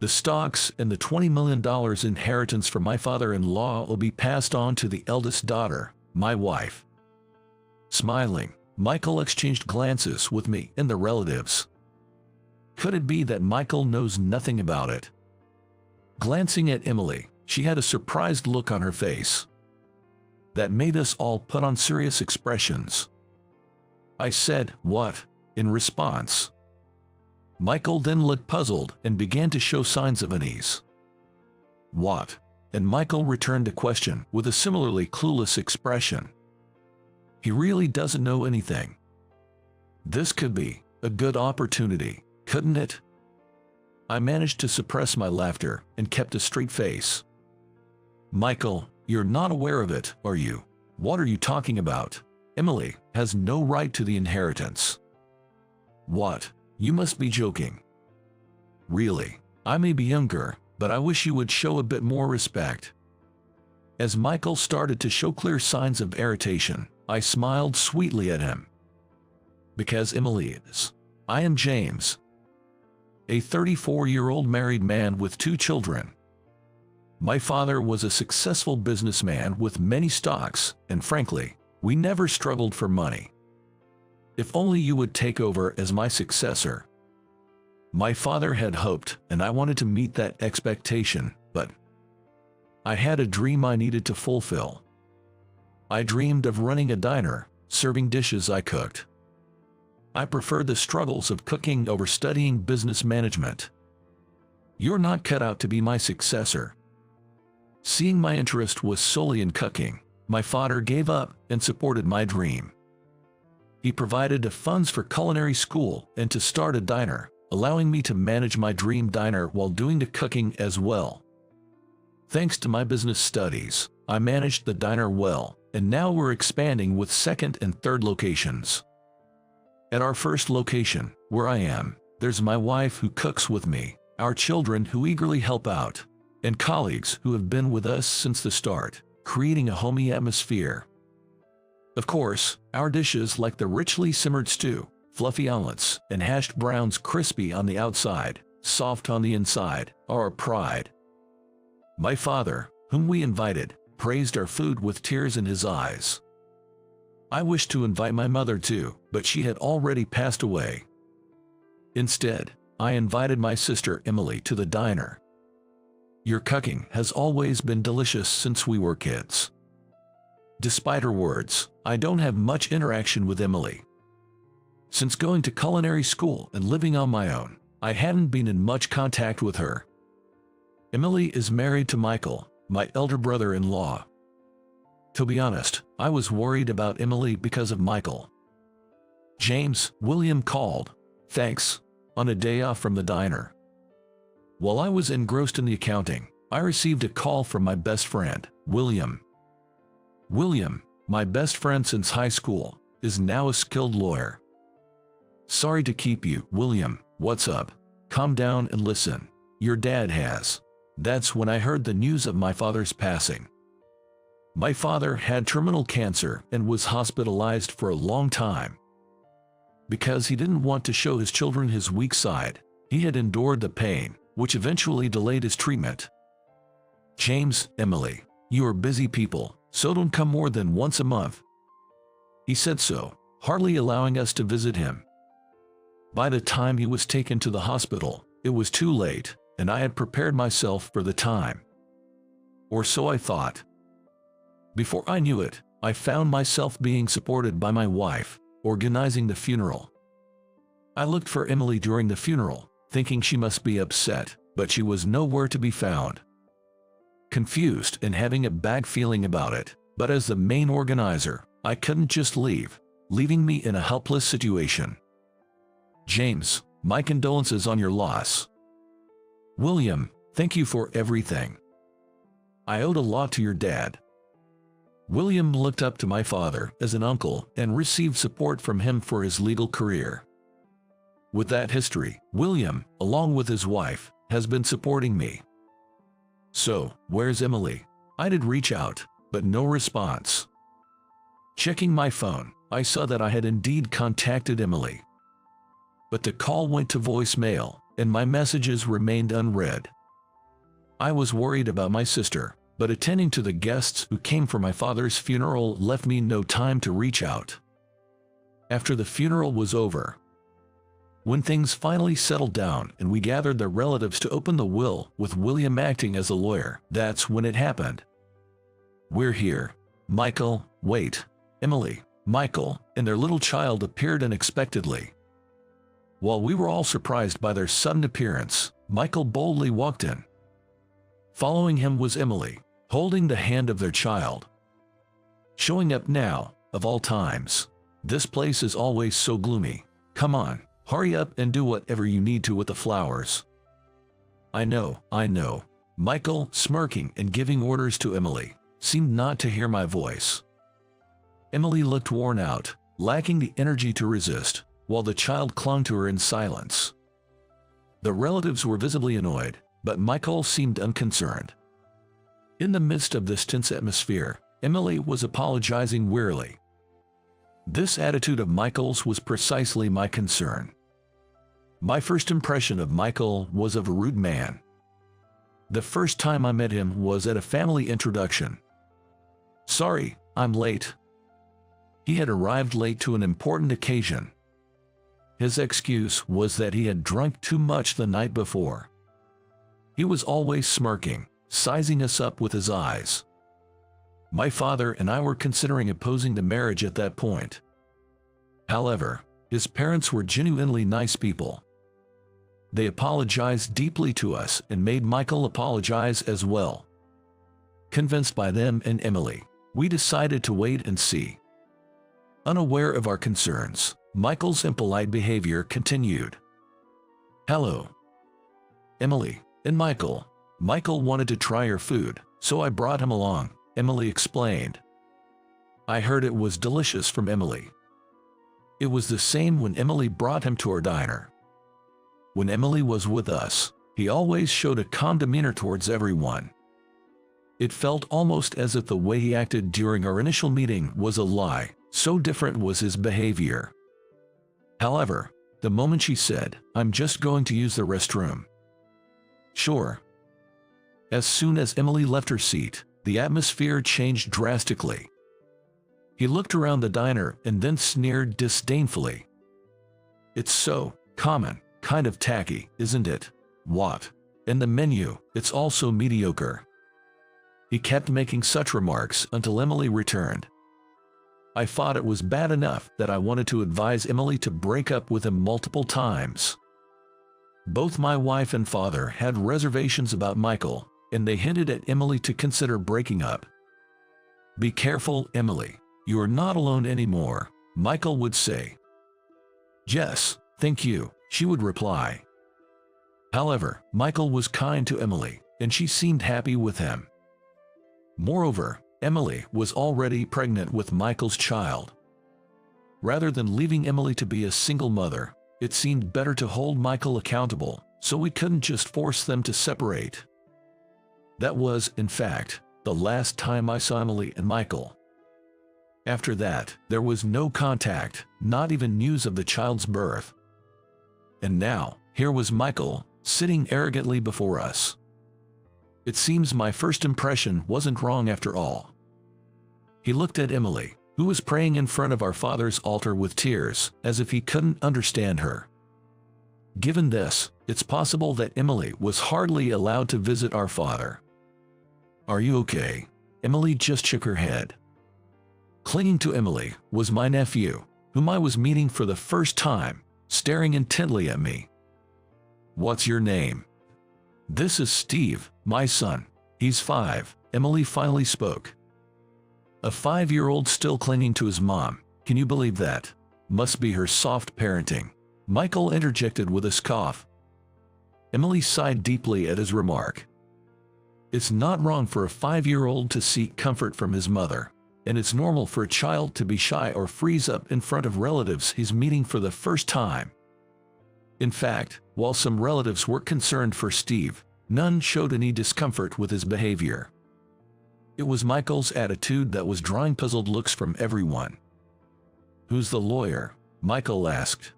The stocks and the $20 million inheritance from my father-in-law will be passed on to the eldest daughter, my wife. Smiling, Michael exchanged glances with me and the relatives. Could it be that Michael knows nothing about it? Glancing at Emily, she had a surprised look on her face that made us all put on serious expressions. I said, "What?" in response. Michael then looked puzzled and began to show signs of unease. "What?" And Michael returned the question with a similarly clueless expression. He really doesn't know anything. This could be a good opportunity, couldn't it? I managed to suppress my laughter and kept a straight face. "Michael, you're not aware of it, are you? What are you talking about? Emily has no right to the inheritance." "What? You must be joking." "Really, I may be younger, but I wish you would show a bit more respect." As Michael started to show clear signs of irritation, I smiled sweetly at him. "Because Emily is. I am James, a 34-year-old married man with 2 children. My father was a successful businessman with many stocks, and frankly, we never struggled for money. If only you would take over as my successor." My father had hoped, and I wanted to meet that expectation, but I had a dream I needed to fulfill. I dreamed of running a diner, serving dishes I cooked. I preferred the struggles of cooking over studying business management. "You're not cut out to be my successor." Seeing my interest was solely in cooking, my father gave up and supported my dream. He provided the funds for culinary school and to start a diner, allowing me to manage my dream diner while doing the cooking as well. Thanks to my business studies, I managed the diner well, and now we're expanding with 2nd and 3rd locations. At our 1st location, where I am, there's my wife who cooks with me, our children who eagerly help out, and colleagues who have been with us since the start, creating a homey atmosphere. Of course, our dishes like the richly simmered stew, fluffy omelets, and hashed browns crispy on the outside, soft on the inside, are our pride. My father, whom we invited, praised our food with tears in his eyes. I wished to invite my mother too, but she had already passed away. Instead, I invited my sister Emily to the diner. "Your cooking has always been delicious since we were kids." Despite her words, I don't have much interaction with Emily. Since going to culinary school and living on my own, I hadn't been in much contact with her. Emily is married to Michael, my elder brother-in-law. To be honest, I was worried about Emily because of Michael. "James," William called, "Thanks," on a day off from the diner. While I was engrossed in the accounting, I received a call from my best friend, William. William, my best friend since high school, is now a skilled lawyer. "Sorry to keep you, William, what's up? Calm down and listen. Your dad has." That's when I heard the news of my father's passing. My father had terminal cancer and was hospitalized for a long time. Because he didn't want to show his children his weak side, he had endured the pain, which eventually delayed his treatment. "James, Emily, you are busy people, so don't come more than once a month." He said so, hardly allowing us to visit him. By the time he was taken to the hospital, it was too late, and I had prepared myself for the time. Or so I thought. Before I knew it, I found myself being supported by my wife, organizing the funeral. I looked for Emily during the funeral, thinking she must be upset, but she was nowhere to be found. Confused and having a bad feeling about it, but as the main organizer, I couldn't just leave, leaving me in a helpless situation. "James, my condolences on your loss." "William, thank you for everything. I owed a lot to your dad." William looked up to my father as an uncle and received support from him for his legal career. With that history, William, along with his wife, has been supporting me. "So, where's Emily?" I did reach out, but no response. Checking my phone, I saw that I had indeed contacted Emily. But the call went to voicemail, and my messages remained unread. I was worried about my sister, but attending to the guests who came for my father's funeral left me no time to reach out. After the funeral was over, when things finally settled down and we gathered the relatives to open the will with William acting as a lawyer, that's when it happened. "We're here. Michael, wait. Emily, Michael, and their little child appeared unexpectedly. While we were all surprised by their sudden appearance, Michael boldly walked in. Following him was Emily, holding the hand of their child. Showing up now, of all times. This place is always so gloomy. Come on, hurry up and do whatever you need to with the flowers." I know. Michael, smirking and giving orders to Emily, seemed not to hear my voice. Emily looked worn out, lacking the energy to resist, while the child clung to her in silence. The relatives were visibly annoyed, but Michael seemed unconcerned. In the midst of this tense atmosphere, Emily was apologizing wearily. This attitude of Michael's was precisely my concern. My first impression of Michael was of a rude man. The first time I met him was at a family introduction. "Sorry, I'm late." He had arrived late to an important occasion. His excuse was that he had drunk too much the night before. He was always smirking, sizing us up with his eyes. My father and I were considering opposing the marriage at that point. However, his parents were genuinely nice people. They apologized deeply to us and made Michael apologize as well. Convinced by them and Emily, we decided to wait and see. Unaware of our concerns, Michael's impolite behavior continued. "Hello, Emily and Michael. Michael wanted to try your food, so I brought him along," Emily explained. I heard it was delicious from Emily. It was the same when Emily brought him to our diner. When Emily was with us, he always showed a calm demeanor towards everyone. It felt almost as if the way he acted during our initial meeting was a lie, so different was his behavior. However, the moment she said, "I'm just going to use the restroom." "Sure." As soon as Emily left her seat, the atmosphere changed drastically. He looked around the diner and then sneered disdainfully. "It's so common, kind of tacky, isn't it? What? And the menu, it's also mediocre." He kept making such remarks until Emily returned. I thought it was bad enough that I wanted to advise Emily to break up with him multiple times. Both my wife and father had reservations about Michael, and they hinted at Emily to consider breaking up. "Be careful, Emily. You are not alone anymore," Michael would say. "Yes, thank you," she would reply. However, Michael was kind to Emily, and she seemed happy with him. Moreover, Emily was already pregnant with Michael's child. Rather than leaving Emily to be a single mother, it seemed better to hold Michael accountable, so we couldn't just force them to separate. That was, in fact, the last time I saw Emily and Michael. After that, there was no contact, not even news of the child's birth. And now, here was Michael, sitting arrogantly before us. It seems my first impression wasn't wrong after all. He looked at Emily, who was praying in front of our father's altar with tears, as if he couldn't understand her. Given this, it's possible that Emily was hardly allowed to visit our father. "Are you okay?" Emily just shook her head. Clinging to Emily was my nephew, whom I was meeting for the first time, staring intently at me. "What's your name?" "This is Steve, my son. He's 5, Emily finally spoke. A 5-year-old still clinging to his mom. Can you believe that? Must be her soft parenting," Michael interjected with a scoff. Emily sighed deeply at his remark. It's not wrong for a 5-year-old to seek comfort from his mother, and it's normal for a child to be shy or freeze up in front of relatives he's meeting for the first time. In fact, while some relatives were concerned for Steve, none showed any discomfort with his behavior. It was Michael's attitude that was drawing puzzled looks from everyone. "Who's the lawyer?" Michael asked.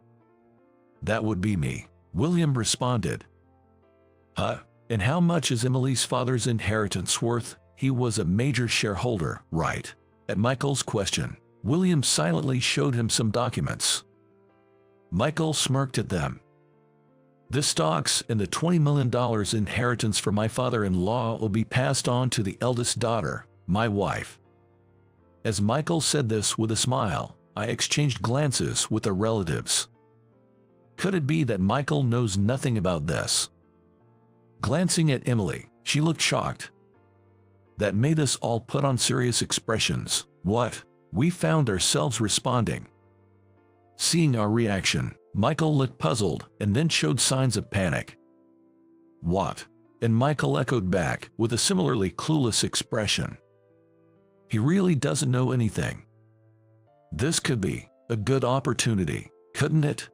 "That would be me. William responded. Huh? And how much is Emily's father's inheritance worth? He was a major shareholder, right? At Michael's question, William silently showed him some documents. Michael smirked at them. The stocks and the $20 million inheritance for my father-in-law will be passed on to the eldest daughter, my wife. As Michael said this with a smile, I exchanged glances with the relatives. Could it be that Michael knows nothing about this? Glancing at Emily, she looked shocked. That made us all put on serious expressions. What? We found ourselves responding. Seeing our reaction, Michael looked puzzled and then showed signs of panic. What? And Michael echoed back with a similarly clueless expression. He really doesn't know anything. This could be a good opportunity, couldn't it?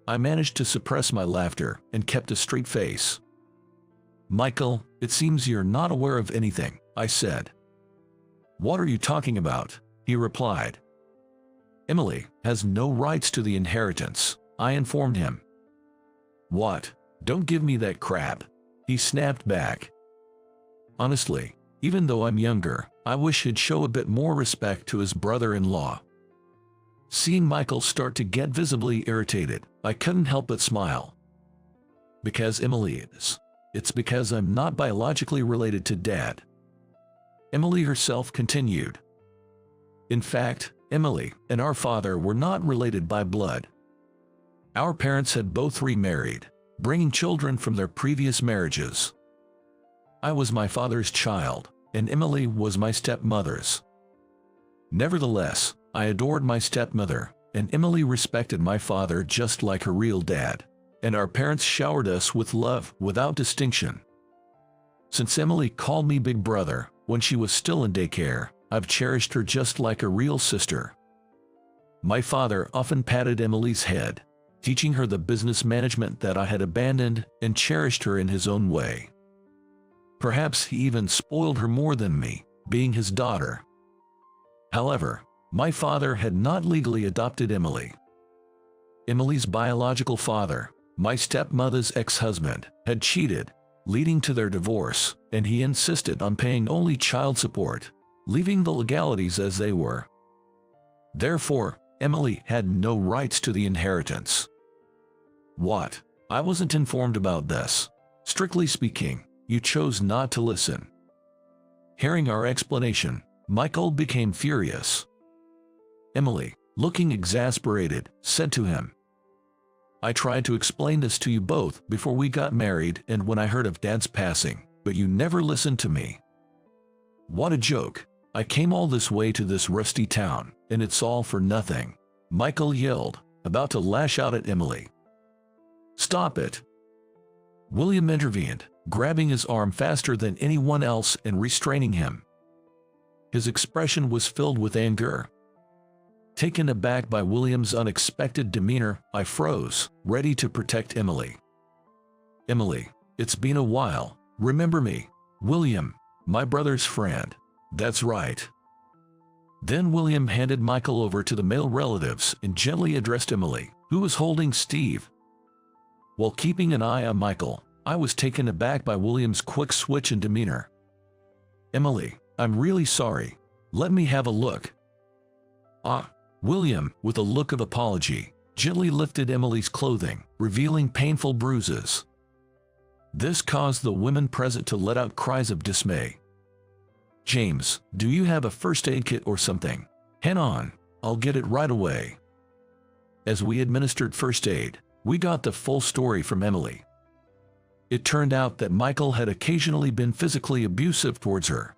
I managed to suppress my laughter and kept a straight face. Michael, it seems you're not aware of anything, I said. What are you talking about? He replied. Emily has no rights to the inheritance, I informed him. What? Don't give me that crap, he snapped back. Honestly, even though I'm younger, I wish he'd show a bit more respect to his brother-in-law. Seeing Michael start to get visibly irritated, I couldn't help but smile. Because Emily is. It's because I'm not biologically related to Dad. Emily herself continued. In fact, Emily and our father were not related by blood. Our parents had both remarried, bringing children from their previous marriages. I was my father's child, and Emily was my stepmother's. Nevertheless, I adored my stepmother, and Emily respected my father just like her real dad, and our parents showered us with love without distinction. Since Emily called me Big Brother when she was still in daycare, I've cherished her just like a real sister. My father often patted Emily's head, teaching her the business management that I had abandoned, and cherished her in his own way. Perhaps he even spoiled her more than me, being his daughter. However, my father had not legally adopted Emily. Emily's biological father, my stepmother's ex-husband, had cheated, leading to their divorce, and he insisted on paying only child support, leaving the legalities as they were. Therefore, Emily had no rights to the inheritance. What? I wasn't informed about this. Strictly speaking, you chose not to listen. Hearing our explanation, Michael became furious. Emily, looking exasperated, said to him, I tried to explain this to you both before we got married and when I heard of Dad's passing, but you never listened to me. What a joke. I came all this way to this rusty town, and it's all for nothing, Michael yelled, about to lash out at Emily. Stop it. William intervened, grabbing his arm faster than anyone else and restraining him. His expression was filled with anger. Taken aback by William's unexpected demeanor, I froze, ready to protect Emily. Emily, it's been a while, remember me? William, my brother's friend. That's right. Then William handed Michael over to the male relatives and gently addressed Emily, who was holding Steve. While keeping an eye on Michael, I was taken aback by William's quick switch in demeanor. Emily, I'm really sorry. Let me have a look. William, with a look of apology, gently lifted Emily's clothing, revealing painful bruises. This caused the women present to let out cries of dismay. James, do you have a first aid kit or something? Hang on, I'll get it right away. As we administered first aid, we got the full story from Emily. It turned out that Michael had occasionally been physically abusive towards her.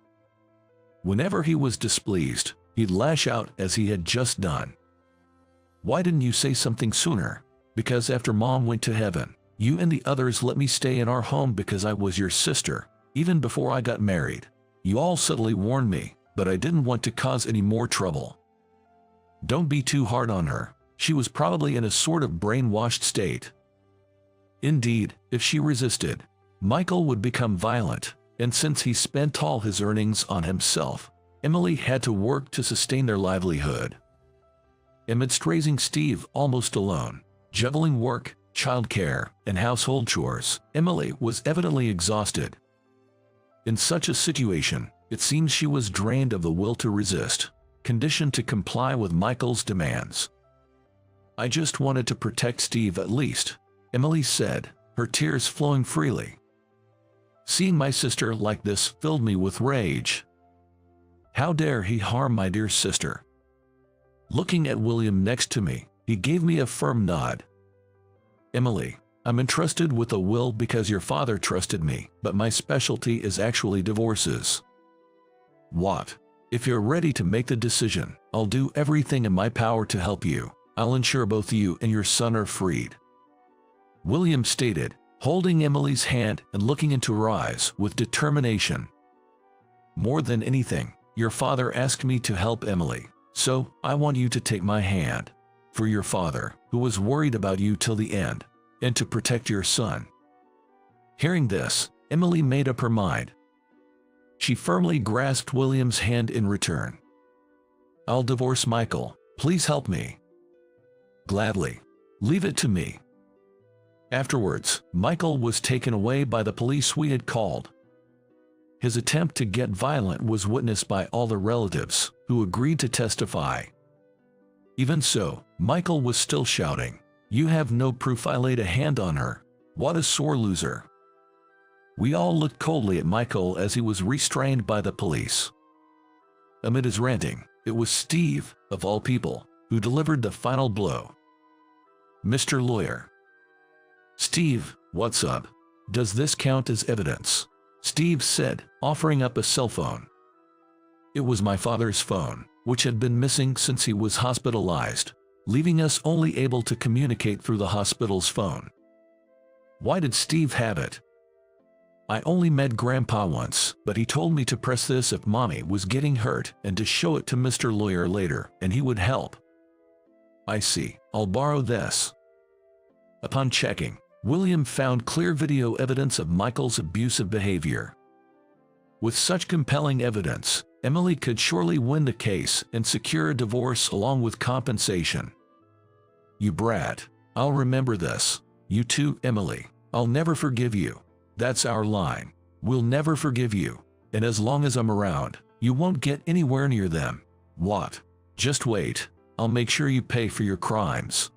Whenever he was displeased, he'd lash out as he had just done. Why didn't you say something sooner? Because after Mom went to heaven, you and the others let me stay in our home because I was your sister, even before I got married. You all subtly warned me, but I didn't want to cause any more trouble. Don't be too hard on her. She was probably in a sort of brainwashed state. Indeed, if she resisted, Michael would become violent, and since he spent all his earnings on himself, Emily had to work to sustain their livelihood. Amidst raising Steve almost alone, juggling work, childcare, and household chores, Emily was evidently exhausted. In such a situation, it seems she was drained of the will to resist, conditioned to comply with Michael's demands. "I just wanted to protect Steve at least," Emily said, her tears flowing freely. "Seeing my sister like this filled me with rage. How dare he harm my dear sister?" Looking at William next to me, he gave me a firm nod. "Emily, I'm entrusted with a will because your father trusted me, but my specialty is actually divorces. What? If you're ready to make the decision, I'll do everything in my power to help you. I'll ensure both you and your son are freed," William stated, holding Emily's hand and looking into her eyes with determination. "More than anything, your father asked me to help Emily, so I want you to take my hand. For your father, who was worried about you till the end, and to protect your son." Hearing this, Emily made up her mind. She firmly grasped William's hand in return. "I'll divorce Michael. Please help me." "Gladly. Leave it to me." Afterwards, Michael was taken away by the police we had called. His attempt to get violent was witnessed by all the relatives, who agreed to testify. Even so, Michael was still shouting, "You have no proof I laid a hand on her. What a sore loser." We all looked coldly at Michael as he was restrained by the police. Amid his ranting, it was Steve, of all people, who delivered the final blow. "Mr. Lawyer." "Steve, what's up? Does this count as evidence?" Steve said, offering up a cell phone. It was my father's phone, which had been missing since he was hospitalized, leaving us only able to communicate through the hospital's phone. Why did Steve have it? "I only met Grandpa once, but he told me to press this if Mommy was getting hurt and to show it to Mr. Lawyer later, and he would help." "I see. I'll borrow this." Upon checking, William found clear video evidence of Michael's abusive behavior. With such compelling evidence, Emily could surely win the case and secure a divorce along with compensation. "You brat. I'll remember this. You too, Emily. I'll never forgive you. That's our line. We'll never forgive you. And as long as I'm around, you won't get anywhere near them. What? Just wait. I'll make sure you pay for your crimes,"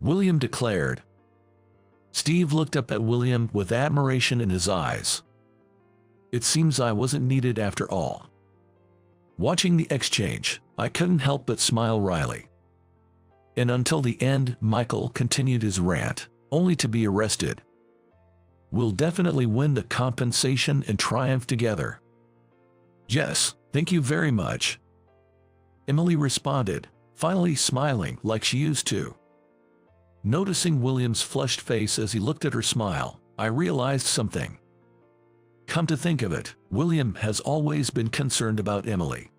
William declared. Steve looked up at William with admiration in his eyes. It seems I wasn't needed after all. Watching the exchange, I couldn't help but smile wryly. And until the end, Michael continued his rant, only to be arrested. "We'll definitely win the compensation and triumph together." "Yes, thank you very much," Emily responded, finally smiling like she used to. Noticing William's flushed face as he looked at her smile, I realized something. Come to think of it, William has always been concerned about Emily.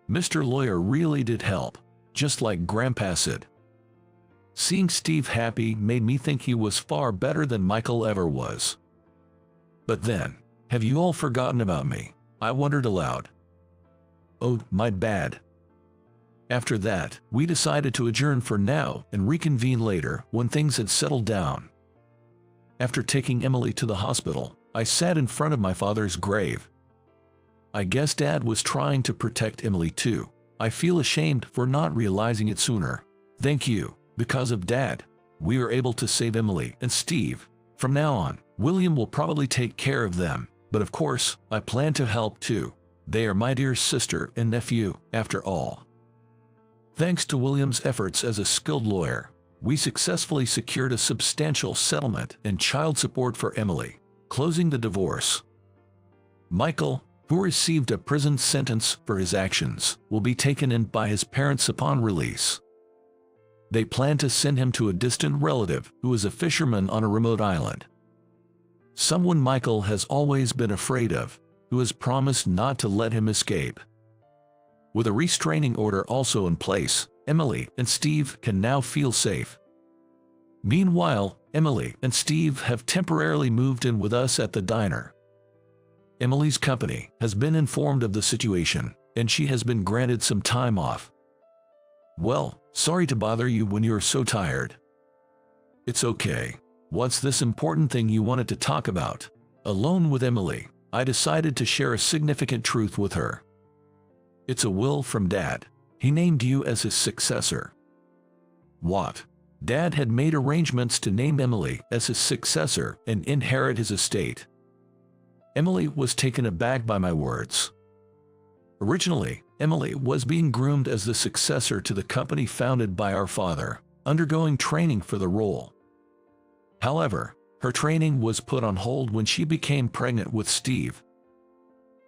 Mr. Lawyer really did help, just like Grandpa said. Seeing Steve happy made me think he was far better than Michael ever was. But then, have you all forgotten about me? I wondered aloud. Oh, my bad. After that, we decided to adjourn for now and reconvene later when things had settled down. After taking Emily to the hospital, I sat in front of my father's grave. I guess Dad was trying to protect Emily too. I feel ashamed for not realizing it sooner. Thank you. Because of Dad, we were able to save Emily and Steve. From now on, William will probably take care of them, but of course, I plan to help too. They are my dear sister and nephew, after all. Thanks to William's efforts as a skilled lawyer, we successfully secured a substantial settlement and child support for Emily, closing the divorce. Michael, who received a prison sentence for his actions, will be taken in by his parents upon release. They plan to send him to a distant relative who is a fisherman on a remote island. Someone Michael has always been afraid of, who has promised not to let him escape. With a restraining order also in place, Emily and Steve can now feel safe. Meanwhile, Emily and Steve have temporarily moved in with us at the diner. Emily's company has been informed of the situation, and she has been granted some time off. Well, sorry to bother you when you're so tired. It's okay. What's this important thing you wanted to talk about? Alone with Emily, I decided to share a significant truth with her. It's a will from Dad. He named you as his successor. What? Dad had made arrangements to name Emily as his successor and inherit his estate. Emily was taken aback by my words. Originally, Emily was being groomed as the successor to the company founded by our father, undergoing training for the role. However, her training was put on hold when she became pregnant with Steve.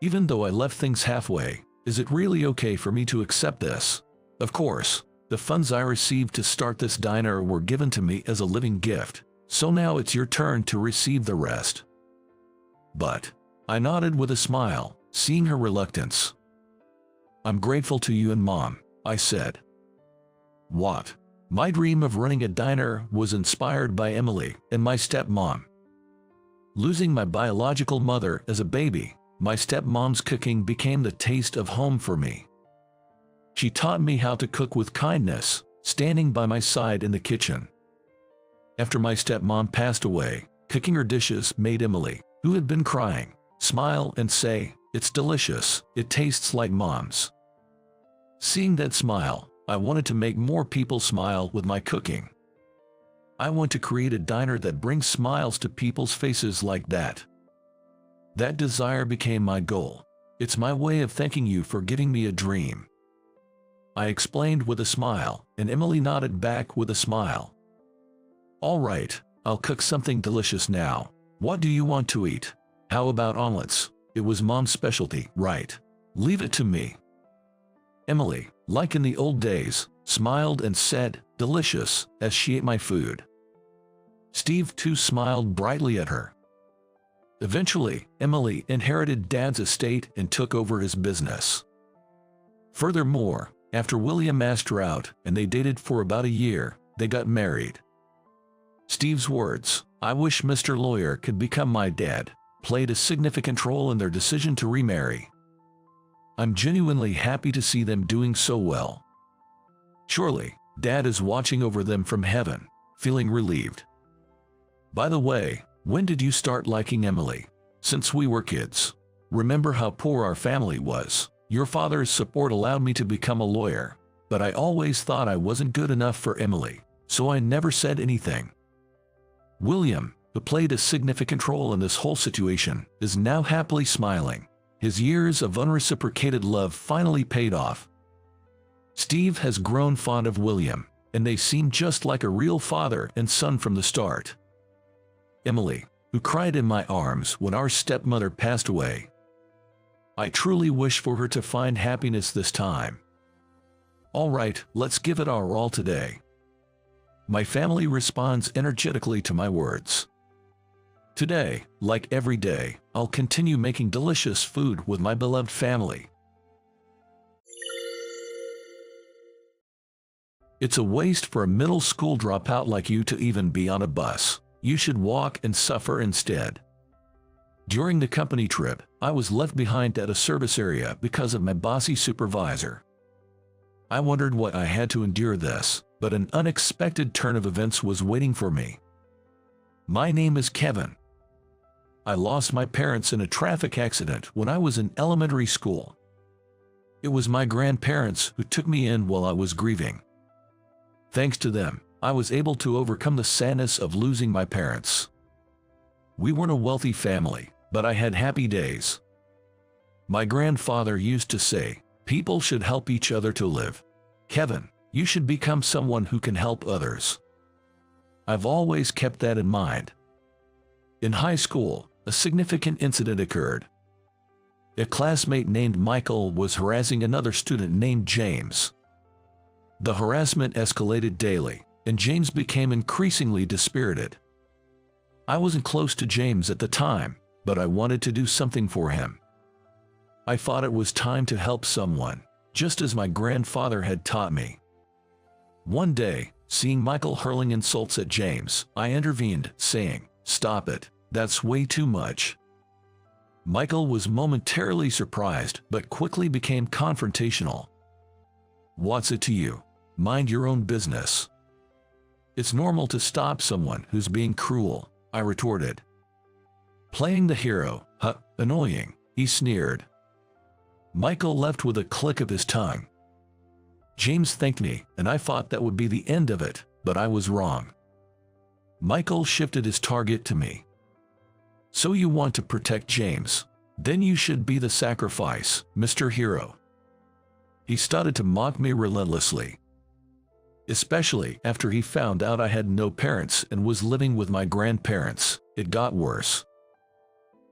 Even though I left things halfway, is it really okay for me to accept this? Of course, the funds I received to start this diner were given to me as a living gift, so now it's your turn to receive the rest. But I nodded with a smile, seeing her reluctance. I'm grateful to you and Mom, I said. What? My dream of running a diner was inspired by Emily and my stepmom. Losing my biological mother as a baby, my stepmom's cooking became the taste of home for me. She taught me how to cook with kindness, standing by my side in the kitchen. After my stepmom passed away, cooking her dishes made Emily, who had been crying, smile and say, "It's delicious, it tastes like Mom's." Seeing that smile, I wanted to make more people smile with my cooking. I want to create a diner that brings smiles to people's faces like that. That desire became my goal. It's my way of thanking you for giving me a dream. I explained with a smile, and Emily nodded back with a smile. All right, I'll cook something delicious now. What do you want to eat? How about omelets? It was Mom's specialty, right? Leave it to me. Emily, like in the old days, smiled and said, "Delicious," as she ate my food. Steve too smiled brightly at her. Eventually, Emily inherited Dad's estate and took over his business. Furthermore, after William asked her out and they dated for about a year, they got married. Steve's words, "I wish Mr. Lawyer could become my dad," played a significant role in their decision to remarry. I'm genuinely happy to see them doing so well. Surely, Dad is watching over them from heaven, feeling relieved. By the way, when did you start liking Emily? Since we were kids. Remember how poor our family was? Your father's support allowed me to become a lawyer, but I always thought I wasn't good enough for Emily, so I never said anything. William, who played a significant role in this whole situation, is now happily smiling. His years of unreciprocated love finally paid off. Steve has grown fond of William, and they seem just like a real father and son from the start. Emily, who cried in my arms when our stepmother passed away. I truly wish for her to find happiness this time. All right, let's give it our all today. My family responds energetically to my words. Today, like every day, I'll continue making delicious food with my beloved family. It's a waste for a middle school dropout like you to even be on a bus. You should walk and suffer instead. During the company trip, I was left behind at a service area because of my bossy supervisor. I wondered what I had to endure this, but an unexpected turn of events was waiting for me. My name is Kevin. I lost my parents in a traffic accident when I was in elementary school. It was my grandparents who took me in while I was grieving. Thanks to them, I was able to overcome the sadness of losing my parents. We weren't a wealthy family, but I had happy days. My grandfather used to say, "People should help each other to live." Kevin, you should become someone who can help others. I've always kept that in mind. In high school, a significant incident occurred. A classmate named Michael was harassing another student named James. The harassment escalated daily, and James became increasingly dispirited. I wasn't close to James at the time, but I wanted to do something for him. I thought it was time to help someone, just as my grandfather had taught me. One day, seeing Michael hurling insults at James, I intervened, saying, "Stop it, that's way too much." Michael was momentarily surprised, but quickly became confrontational. "What's it to you? Mind your own business." It's normal to stop someone who's being cruel, I retorted. Playing the hero, huh, annoying, he sneered. Michael left with a click of his tongue. James thanked me, and I thought that would be the end of it, but I was wrong. Michael shifted his target to me. So you want to protect James? Then you should be the sacrifice, Mr. Hero. He started to mock me relentlessly. Especially after he found out I had no parents and was living with my grandparents, it got worse.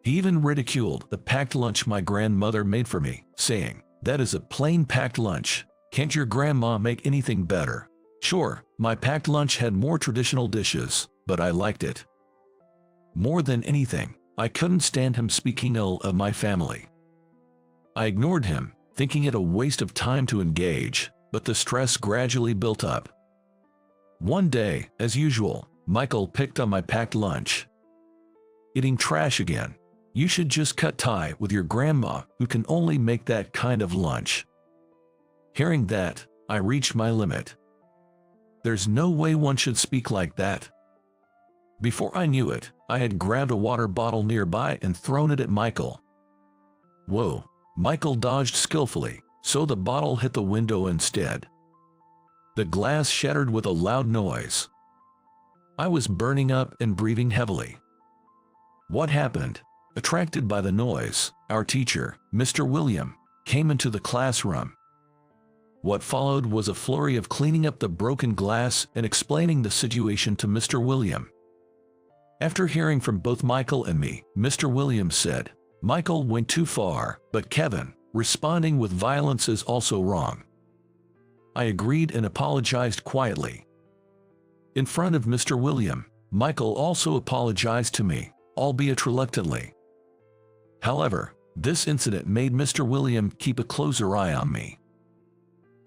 He even ridiculed the packed lunch my grandmother made for me, saying, "That is a plain packed lunch. Can't your grandma make anything better?" Sure, my packed lunch had more traditional dishes, but I liked it. More than anything, I couldn't stand him speaking ill of my family. I ignored him, thinking it a waste of time to engage, but the stress gradually built up. One day, as usual, Michael picked on my packed lunch. "Eating trash again. You should just cut tie with your grandma, who can only make that kind of lunch." Hearing that, I reached my limit. There's no way one should speak like that. Before I knew it, I had grabbed a water bottle nearby and thrown it at Michael. Whoa, Michael dodged skillfully, so the bottle hit the window instead. The glass shattered with a loud noise. I was burning up and breathing heavily. What happened? Attracted by the noise, our teacher, Mr. William, came into the classroom. What followed was a flurry of cleaning up the broken glass and explaining the situation to Mr. William. After hearing from both Michael and me, Mr. Williams said, "Michael went too far, but Kevin, responding with violence is also wrong." I agreed and apologized quietly. In front of Mr. William, Michael also apologized to me, albeit reluctantly. However, this incident made Mr. William keep a closer eye on me.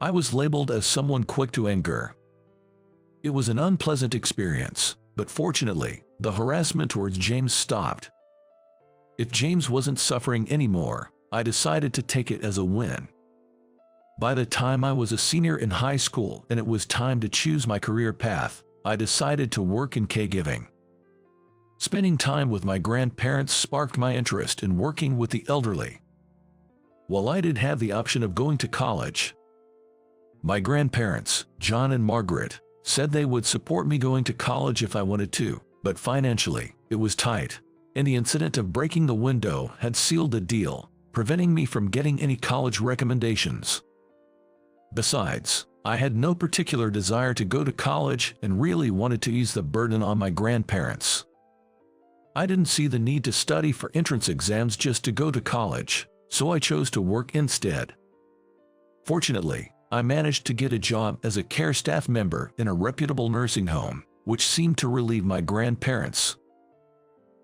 I was labeled as someone quick to anger. It was an unpleasant experience, but fortunately, the harassment towards James stopped. If James wasn't suffering anymore, I decided to take it as a win. By the time I was a senior in high school and it was time to choose my career path, I decided to work in caregiving. Spending time with my grandparents sparked my interest in working with the elderly. While I did have the option of going to college, my grandparents, John and Margaret, said they would support me going to college if I wanted to, but financially, it was tight, and the incident of breaking the window had sealed the deal, preventing me from getting any college recommendations. Besides, I had no particular desire to go to college and really wanted to ease the burden on my grandparents. I didn't see the need to study for entrance exams just to go to college, so I chose to work instead. Fortunately, I managed to get a job as a care staff member in a reputable nursing home, which seemed to relieve my grandparents.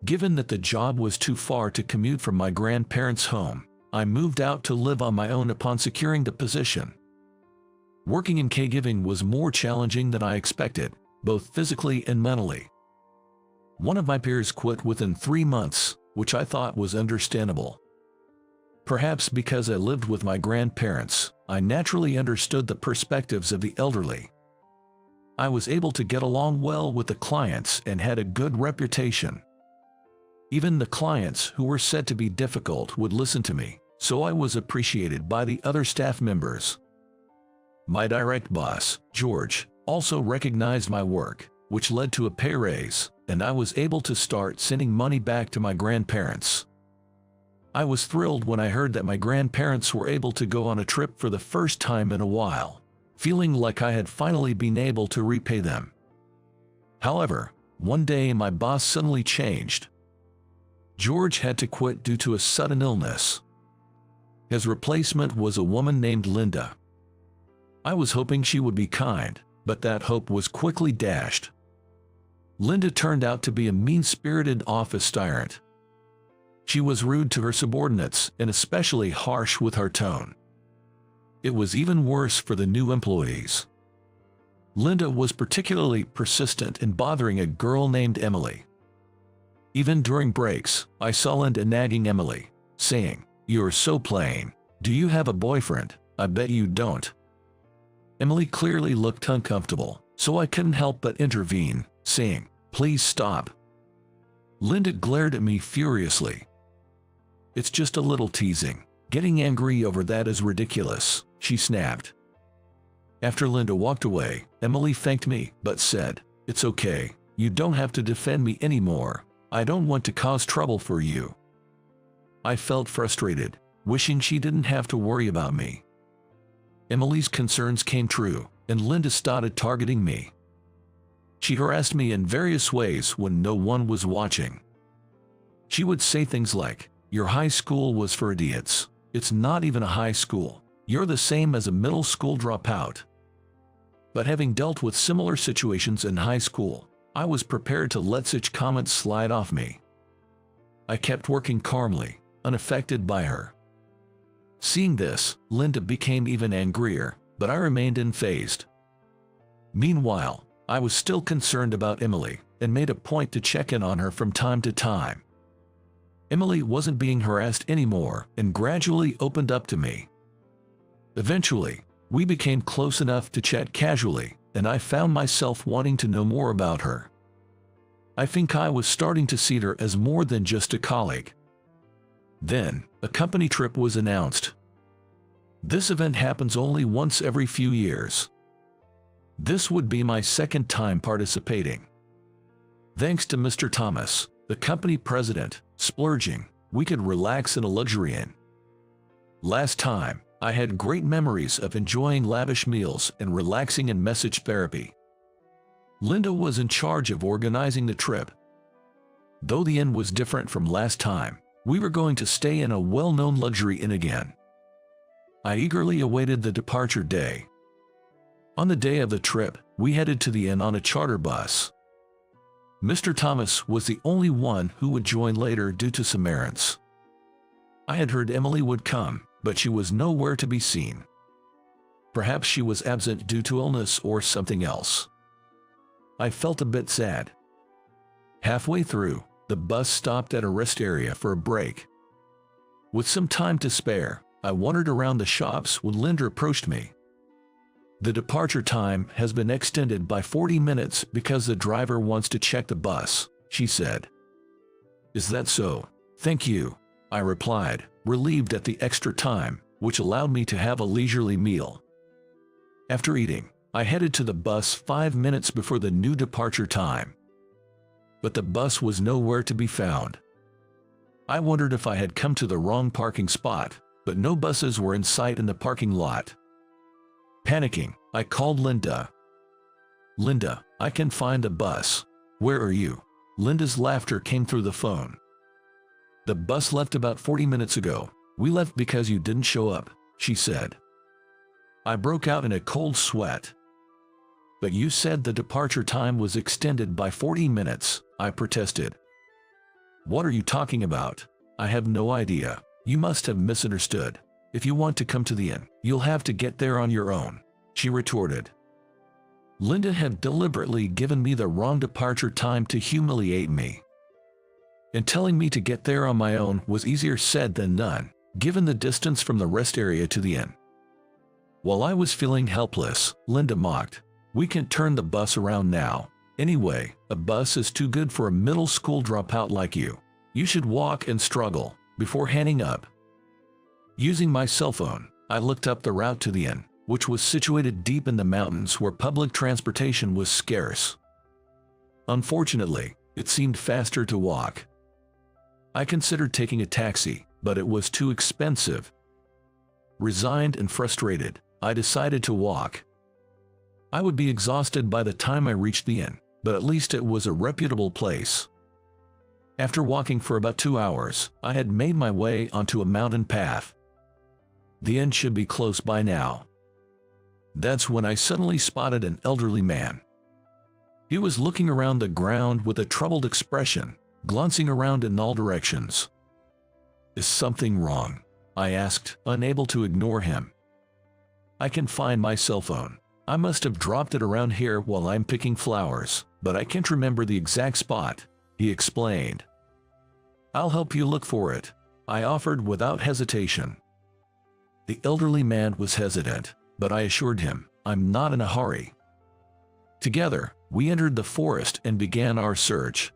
Given that the job was too far to commute from my grandparents' home, I moved out to live on my own upon securing the position. Working in caregiving was more challenging than I expected, both physically and mentally. One of my peers quit within 3 months, which I thought was understandable. Perhaps because I lived with my grandparents, I naturally understood the perspectives of the elderly. I was able to get along well with the clients and had a good reputation. Even the clients who were said to be difficult would listen to me, so I was appreciated by the other staff members. My direct boss, George, also recognized my work, which led to a pay raise, and I was able to start sending money back to my grandparents. I was thrilled when I heard that my grandparents were able to go on a trip for the first time in a while, feeling like I had finally been able to repay them. However, one day my boss suddenly changed. George had to quit due to a sudden illness. His replacement was a woman named Linda. I was hoping she would be kind, but that hope was quickly dashed. Linda turned out to be a mean-spirited office tyrant. She was rude to her subordinates and especially harsh with her tone. It was even worse for the new employees. Linda was particularly persistent in bothering a girl named Emily. Even during breaks, I saw Linda nagging Emily, saying, "You're so plain. Do you have a boyfriend? I bet you don't." Emily clearly looked uncomfortable, so I couldn't help but intervene, saying, "Please stop." Linda glared at me furiously. "It's just a little teasing. Getting angry over that is ridiculous," she snapped. After Linda walked away, Emily thanked me, but said, "It's okay. You don't have to defend me anymore. I don't want to cause trouble for you." I felt frustrated, wishing she didn't have to worry about me. Emily's concerns came true, and Linda started targeting me. She harassed me in various ways when no one was watching. She would say things like, "Your high school was for idiots. It's not even a high school. You're the same as a middle school dropout." But having dealt with similar situations in high school, I was prepared to let such comments slide off me. I kept working calmly, unaffected by her. Seeing this, Linda became even angrier, but I remained unfazed. Meanwhile, I was still concerned about Emily and made a point to check in on her from time to time. Emily wasn't being harassed anymore and gradually opened up to me. Eventually, we became close enough to chat casually, and I found myself wanting to know more about her. I think I was starting to see her as more than just a colleague. Then, a company trip was announced. This event happens only once every few years. This would be my second time participating. Thanks to Mr. Thomas, the company president, splurging, we could relax in a luxury inn. Last time, I had great memories of enjoying lavish meals and relaxing in message therapy. Linda was in charge of organizing the trip. Though the inn was different from last time, we were going to stay in a well-known luxury inn again. I eagerly awaited the departure day. On the day of the trip, we headed to the inn on a charter bus. Mr. Thomas was the only one who would join later due to some errands. I had heard Emily would come, but she was nowhere to be seen. Perhaps she was absent due to illness or something else. I felt a bit sad. Halfway through, the bus stopped at a rest area for a break. With some time to spare, I wandered around the shops when Linda approached me. "The departure time has been extended by 40 minutes because the driver wants to check the bus," she said. "Is that so?" "Thank you," I replied, relieved at the extra time, which allowed me to have a leisurely meal. After eating, I headed to the bus 5 minutes before the new departure time. But the bus was nowhere to be found. I wondered if I had come to the wrong parking spot, but no buses were in sight in the parking lot. Panicking, I called Linda. "Linda, I can find the bus. Where are you?" Linda's laughter came through the phone. "The bus left about 40 minutes ago. We left because you didn't show up," she said. I broke out in a cold sweat. "But you said the departure time was extended by 40 minutes, I protested. "What are you talking about? I have no idea. You must have misunderstood. If you want to come to the inn, you'll have to get there on your own," she retorted. Linda had deliberately given me the wrong departure time to humiliate me. And telling me to get there on my own was easier said than done, given the distance from the rest area to the inn. While I was feeling helpless, Linda mocked, "We can turn the bus around now. Anyway, a bus is too good for a middle school dropout like you. You should walk and struggle," before hanging up. Using my cell phone, I looked up the route to the inn, which was situated deep in the mountains where public transportation was scarce. Unfortunately, it seemed faster to walk. I considered taking a taxi, but it was too expensive. Resigned and frustrated, I decided to walk. I would be exhausted by the time I reached the inn, but at least it was a reputable place. After walking for about 2 hours, I had made my way onto a mountain path. The inn should be close by now. That's when I suddenly spotted an elderly man. He was looking around the ground with a troubled expression, glancing around in all directions. "Is something wrong?" I asked, unable to ignore him. "I can find my cell phone. I must have dropped it around here while I'm picking flowers, but I can't remember the exact spot," he explained. "I'll help you look for it," I offered without hesitation. The elderly man was hesitant, but I assured him, "I'm not in a hurry." Together, we entered the forest and began our search.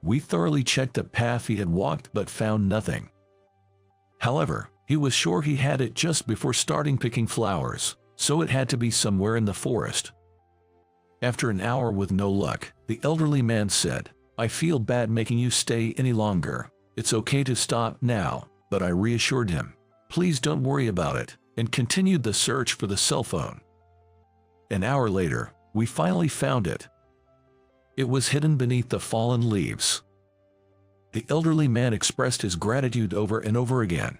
We thoroughly checked the path he had walked but found nothing. However, he was sure he had it just before starting picking flowers, so it had to be somewhere in the forest. After an hour with no luck, the elderly man said, "I feel bad making you stay any longer. It's okay to stop now," but I reassured him, "Please don't worry about it," and continued the search for the cell phone. An hour later, we finally found it. It was hidden beneath the fallen leaves. The elderly man expressed his gratitude over and over again.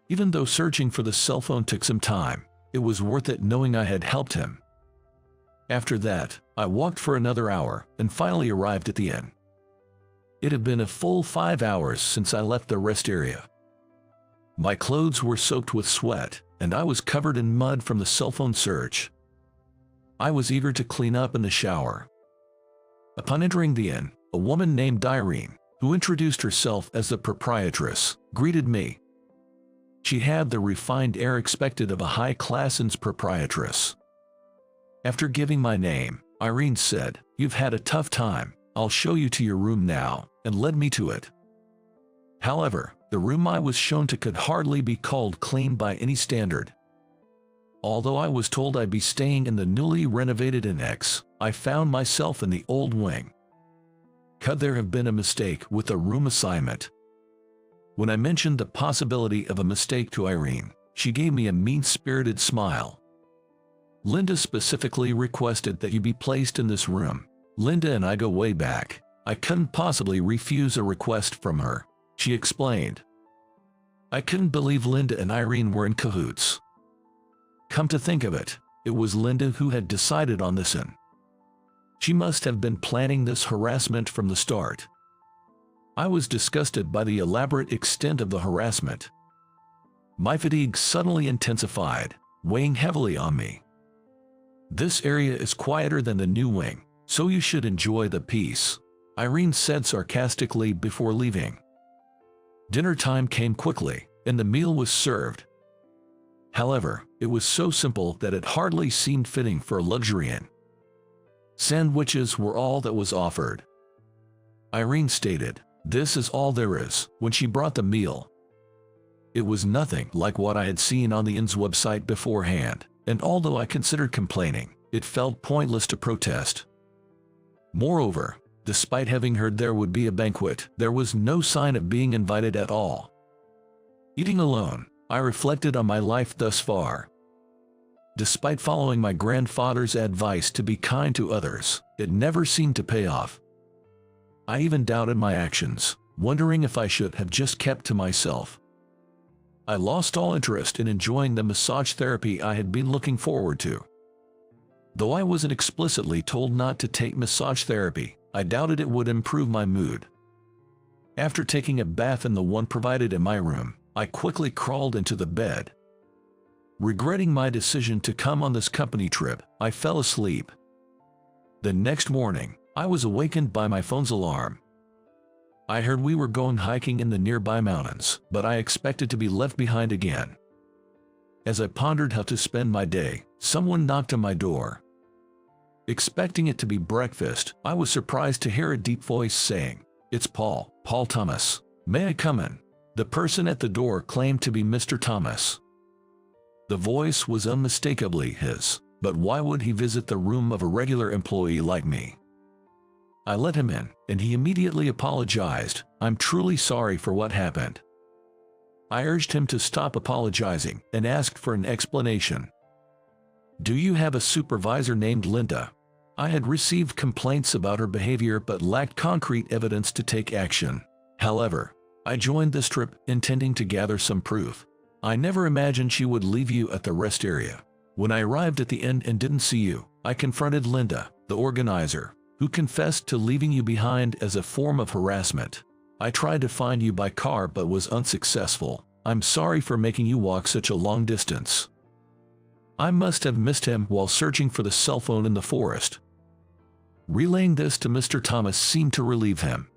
Even though searching for the cell phone took some time, it was worth it knowing I had helped him. After that, I walked for another hour and finally arrived at the inn. It had been a full 5 hours since I left the rest area. My clothes were soaked with sweat, and I was covered in mud from the cell phone search. I was eager to clean up in the shower. Upon entering the inn, a woman named Irene, who introduced herself as the proprietress, greeted me. She had the refined air expected of a high-class inn's proprietress. After giving my name, Irene said, "You've had a tough time. I'll show you to your room now," and led me to it. However, the room I was shown to could hardly be called clean by any standard. Although I was told I'd be staying in the newly renovated annex, I found myself in the old wing. Could there have been a mistake with the room assignment? When I mentioned the possibility of a mistake to Irene, she gave me a mean-spirited smile. "Linda specifically requested that you be placed in this room. Linda and I go way back. I couldn't possibly refuse a request from her," she explained. I couldn't believe Linda and Irene were in cahoots. Come to think of it, it was Linda who had decided on this inn. She must have been planning this harassment from the start. I was disgusted by the elaborate extent of the harassment. My fatigue suddenly intensified, weighing heavily on me. "This area is quieter than the new wing, so you should enjoy the peace," Irene said sarcastically before leaving. Dinner time came quickly, and the meal was served. However, it was so simple that it hardly seemed fitting for a luxury inn. Sandwiches were all that was offered. Irene stated, "This is all there is," when she brought the meal. It was nothing like what I had seen on the inn's website beforehand, and although I considered complaining, it felt pointless to protest. Moreover, despite having heard there would be a banquet, there was no sign of being invited at all. Eating alone, I reflected on my life thus far. Despite following my grandfather's advice to be kind to others, it never seemed to pay off. I even doubted my actions, wondering if I should have just kept to myself. I lost all interest in enjoying the massage therapy I had been looking forward to. Though I wasn't explicitly told not to take massage therapy, I doubted it would improve my mood. After taking a bath in the one provided in my room, I quickly crawled into the bed. Regretting my decision to come on this company trip, I fell asleep. The next morning, I was awakened by my phone's alarm. I heard we were going hiking in the nearby mountains, but I expected to be left behind again. As I pondered how to spend my day, someone knocked on my door. Expecting it to be breakfast, I was surprised to hear a deep voice saying, "It's Paul Thomas. May I come in?" The person at the door claimed to be Mr. Thomas. The voice was unmistakably his, but why would he visit the room of a regular employee like me? I let him in, and he immediately apologized. "I'm truly sorry for what happened." I urged him to stop apologizing and asked for an explanation. "Do you have a supervisor named Linda?" I had received complaints about her behavior but lacked concrete evidence to take action. However, I joined this trip intending to gather some proof. I never imagined she would leave you at the rest area. When I arrived at the inn and didn't see you, I confronted Linda, the organizer, who confessed to leaving you behind as a form of harassment. I tried to find you by car but was unsuccessful. I'm sorry for making you walk such a long distance. I must have missed him while searching for the cell phone in the forest. Relaying this to Mr. Thomas seemed to relieve him.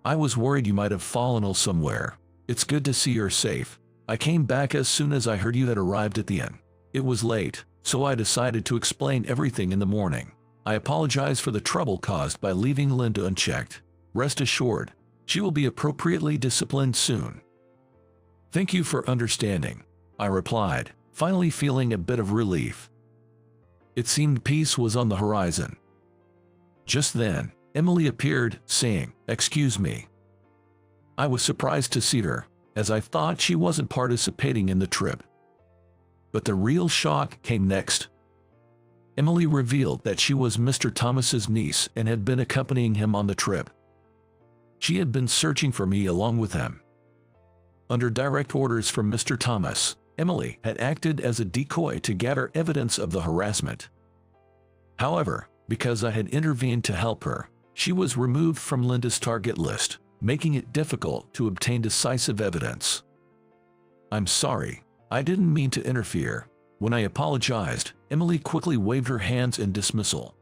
I was worried you might have fallen ill somewhere. It's good to see you're safe. I came back as soon as I heard you had arrived at the inn. It was late, so I decided to explain everything in the morning. I apologize for the trouble caused by leaving Linda unchecked. Rest assured, she will be appropriately disciplined soon. Thank you for understanding, I replied, finally feeling a bit of relief. It seemed peace was on the horizon. Just then, Emily appeared, saying, "Excuse me." I was surprised to see her, as I thought she wasn't participating in the trip. But the real shock came next. Emily revealed that she was Mr. Thomas's niece and had been accompanying him on the trip. She had been searching for me along with him. Under direct orders from Mr. Thomas, Emily had acted as a decoy to gather evidence of the harassment. However, because I had intervened to help her, she was removed from Linda's target list, making it difficult to obtain decisive evidence. "I'm sorry, I didn't mean to interfere." When I apologized, Emily quickly waved her hands in dismissal.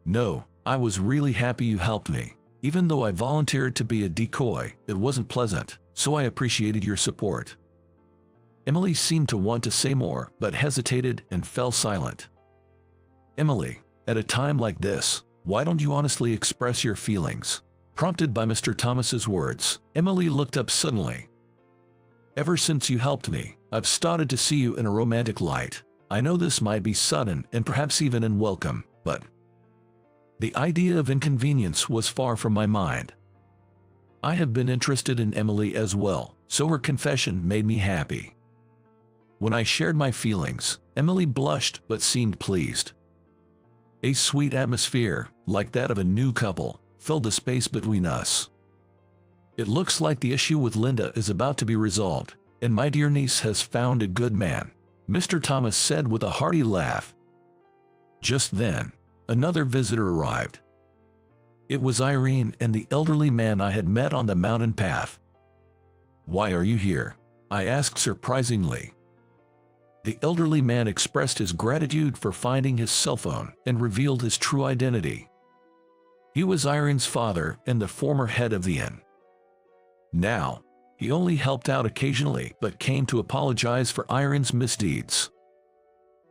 "No, I was really happy you helped me. Even though I volunteered to be a decoy, it wasn't pleasant, so I appreciated your support." Emily seemed to want to say more, but hesitated and fell silent. "Emily, at a time like this, why don't you honestly express your feelings?" Prompted by Mr. Thomas's words, Emily looked up suddenly. "Ever since you helped me, I've started to see you in a romantic light. I know this might be sudden and perhaps even unwelcome, but the idea of inconvenience was far from my mind." I have been interested in Emily as well, so her confession made me happy. When I shared my feelings, Emily blushed but seemed pleased. A sweet atmosphere, like that of a new couple, filled the space between us. "It looks like the issue with Linda is about to be resolved, and my dear niece has found a good man," Mr. Thomas said with a hearty laugh. Just then, another visitor arrived. It was Irene and the elderly man I had met on the mountain path. "Why are you here?" I asked surprisingly. The elderly man expressed his gratitude for finding his cell phone and revealed his true identity. He was Irene's father and the former head of the inn. Now, he only helped out occasionally but came to apologize for Irene's misdeeds.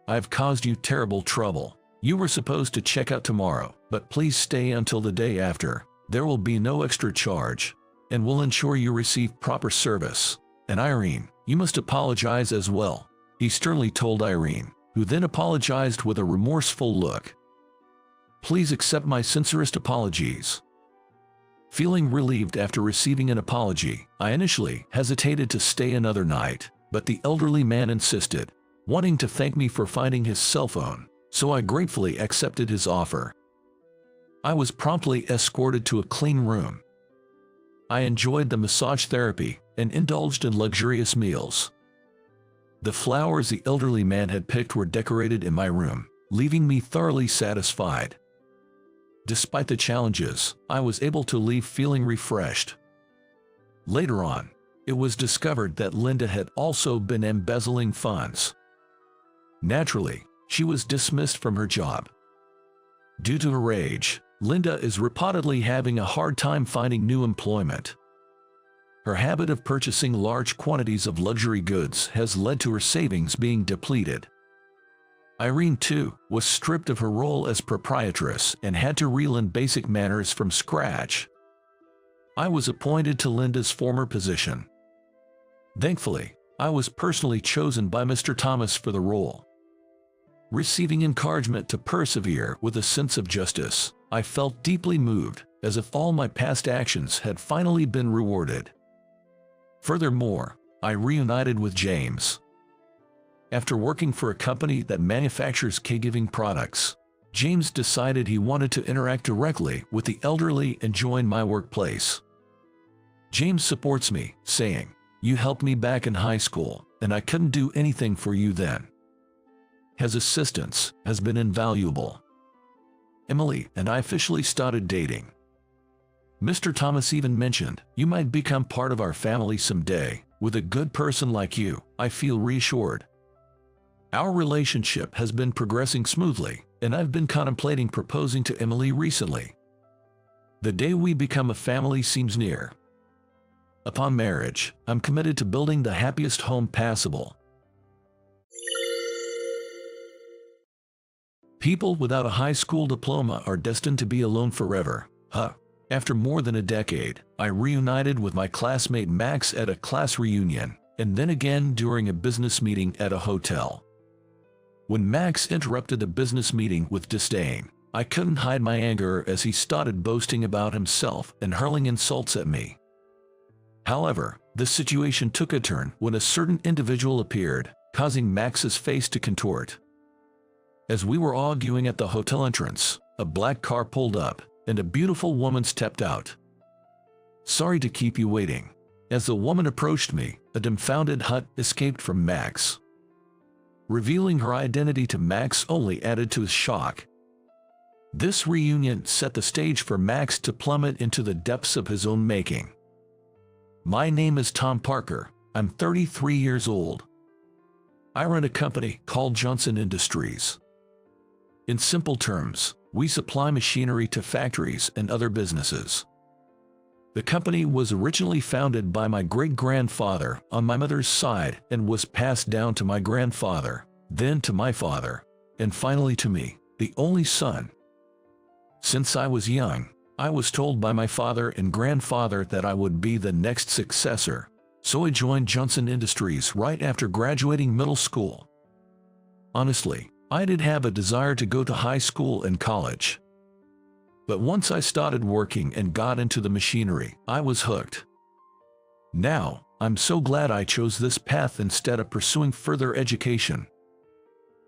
"I've caused you terrible trouble. You were supposed to check out tomorrow, but please stay until the day after. There will be no extra charge, and we'll ensure you receive proper service. And Irene, you must apologize as well," he sternly told Irene, who then apologized with a remorseful look. "Please accept my sincerest apologies." Feeling relieved after receiving an apology, I initially hesitated to stay another night, but the elderly man insisted, wanting to thank me for finding his cell phone, so I gratefully accepted his offer. I was promptly escorted to a clean room. I enjoyed the massage therapy and indulged in luxurious meals. The flowers the elderly man had picked were decorated in my room, leaving me thoroughly satisfied. Despite the challenges, I was able to leave feeling refreshed. Later on, it was discovered that Linda had also been embezzling funds. Naturally, she was dismissed from her job. Due to her age, Linda is reportedly having a hard time finding new employment. Her habit of purchasing large quantities of luxury goods has led to her savings being depleted. Irene, too, was stripped of her role as proprietress and had to relearn basic manners from scratch. I was appointed to Linda's former position. Thankfully, I was personally chosen by Mr. Thomas for the role. Receiving encouragement to persevere with a sense of justice, I felt deeply moved, as if all my past actions had finally been rewarded. Furthermore, I reunited with James. After working for a company that manufactures caregiving products, James decided he wanted to interact directly with the elderly and join my workplace. James supports me, saying, "You helped me back in high school, and I couldn't do anything for you then." His assistance has been invaluable. Emily and I officially started dating. Mr. Thomas even mentioned, "You might become part of our family someday. With a good person like you, I feel reassured." Our relationship has been progressing smoothly, and I've been contemplating proposing to Emily recently. The day we become a family seems near. Upon marriage, I'm committed to building the happiest home possible. People without a high school diploma are destined to be alone forever. Huh. After more than a decade, I reunited with my classmate Max at a class reunion, and then again during a business meeting at a hotel. When Max interrupted the business meeting with disdain, I couldn't hide my anger as he started boasting about himself and hurling insults at me. However, the situation took a turn when a certain individual appeared, causing Max's face to contort. As we were arguing at the hotel entrance, a black car pulled up, and a beautiful woman stepped out. "Sorry to keep you waiting." As the woman approached me, a dumbfounded hut escaped from Max. Revealing her identity to Max only added to his shock. This reunion set the stage for Max to plummet into the depths of his own making. My name is Tom Parker. I'm 33 years old. I run a company called Johnson Industries. In simple terms, we supply machinery to factories and other businesses. The company was originally founded by my great-grandfather on my mother's side and was passed down to my grandfather, then to my father, and finally to me, the only son. Since I was young, I was told by my father and grandfather that I would be the next successor, so I joined Johnson Industries right after graduating middle school. Honestly, I did have a desire to go to high school and college. But once I started working and got into the machinery, I was hooked. Now, I'm so glad I chose this path instead of pursuing further education.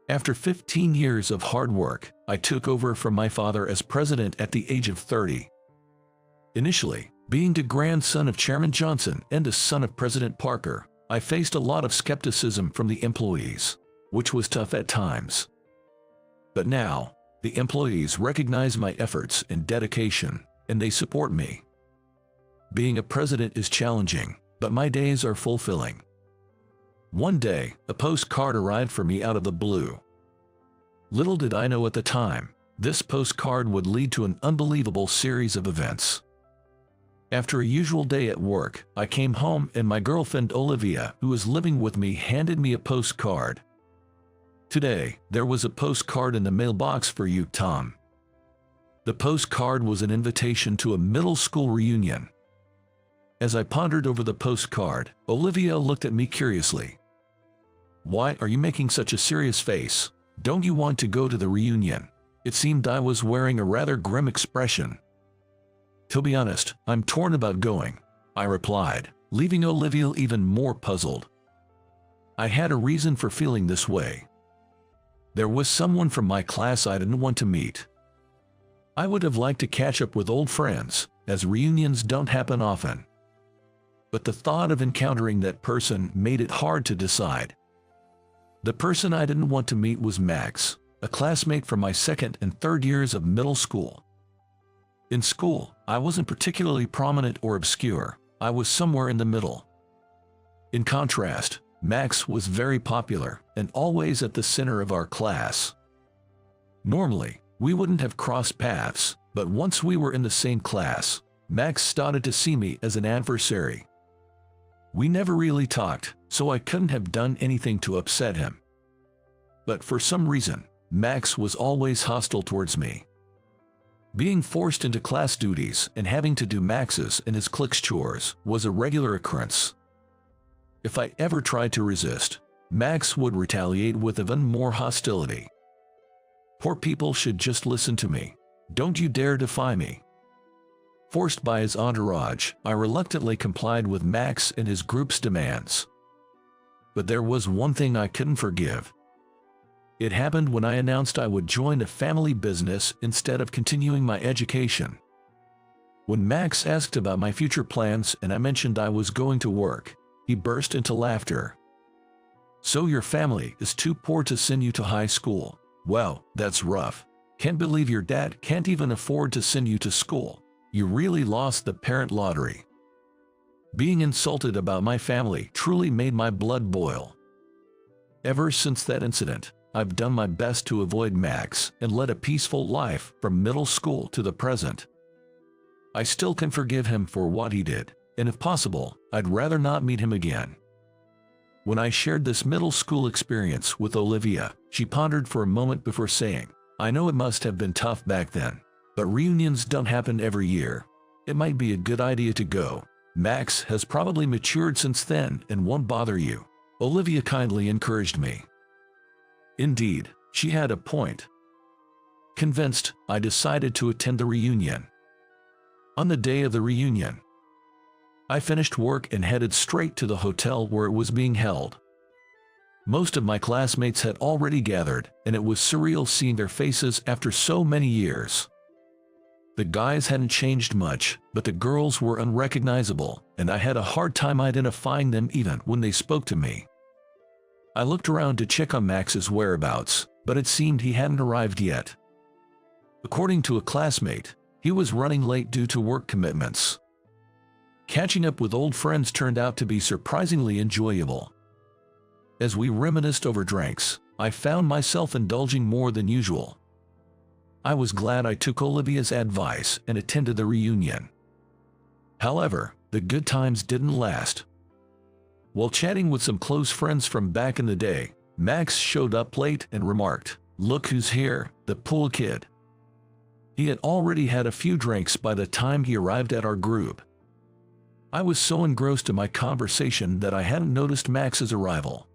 After 15 years of hard work, I took over from my father as president at the age of 30. Initially, being the grandson of Chairman Johnson and the son of President Parker, I faced a lot of skepticism from the employees, which was tough at times. But now, the employees recognize my efforts and dedication, and they support me. Being a president is challenging, but my days are fulfilling. One day, a postcard arrived for me out of the blue. Little did I know at the time, this postcard would lead to an unbelievable series of events. After a usual day at work, I came home and my girlfriend Olivia, who was living with me, handed me a postcard. "Today, there was a postcard in the mailbox for you, Tom." The postcard was an invitation to a middle school reunion. As I pondered over the postcard, Olivia looked at me curiously. "Why are you making such a serious face? Don't you want to go to the reunion?" It seemed I was wearing a rather grim expression. "To be honest, I'm torn about going," I replied, leaving Olivia even more puzzled. I had a reason for feeling this way. There was someone from my class I didn't want to meet. I would have liked to catch up with old friends, as reunions don't happen often. But the thought of encountering that person made it hard to decide. The person I didn't want to meet was Max, a classmate from my second and third years of middle school. In school, I wasn't particularly prominent or obscure. I was somewhere in the middle. In contrast, Max was very popular and always at the center of our class. Normally, we wouldn't have crossed paths, but once we were in the same class, Max started to see me as an adversary. We never really talked, so I couldn't have done anything to upset him. But for some reason, Max was always hostile towards me. Being forced into class duties and having to do Max's and his clique's chores was a regular occurrence. If I ever tried to resist, Max would retaliate with even more hostility. Poor people should just listen to me. Don't you dare defy me. Forced by his entourage, I reluctantly complied with Max and his group's demands. But there was one thing I couldn't forgive. It happened when I announced I would join a family business instead of continuing my education. When Max asked about my future plans and I mentioned I was going to work, he burst into laughter. "So your family is too poor to send you to high school? Well, that's rough. Can't believe your dad can't even afford to send you to school. You really lost the parent lottery." Being insulted about my family truly made my blood boil. Ever since that incident, I've done my best to avoid Max and led a peaceful life from middle school to the present. I still can forgive him for what he did, and if possible, I'd rather not meet him again. When I shared this middle school experience with Olivia, she pondered for a moment before saying, I know it must have been tough back then, but reunions don't happen every year. It might be a good idea to go. Max has probably matured since then and won't bother you. Olivia kindly encouraged me. Indeed, she had a point. Convinced, I decided to attend the reunion. On the day of the reunion, I finished work and headed straight to the hotel where it was being held. Most of my classmates had already gathered, and it was surreal seeing their faces after so many years. The guys hadn't changed much, but the girls were unrecognizable, and I had a hard time identifying them even when they spoke to me. I looked around to check on Max's whereabouts, but it seemed he hadn't arrived yet. According to a classmate, he was running late due to work commitments. Catching up with old friends turned out to be surprisingly enjoyable. As we reminisced over drinks, I found myself indulging more than usual. I was glad I took Olivia's advice and attended the reunion. However, the good times didn't last. While chatting with some close friends from back in the day, Max showed up late and remarked, "Look who's here, the pool kid." He had already had a few drinks by the time he arrived at our group. I was so engrossed in my conversation that I hadn't noticed Max's arrival.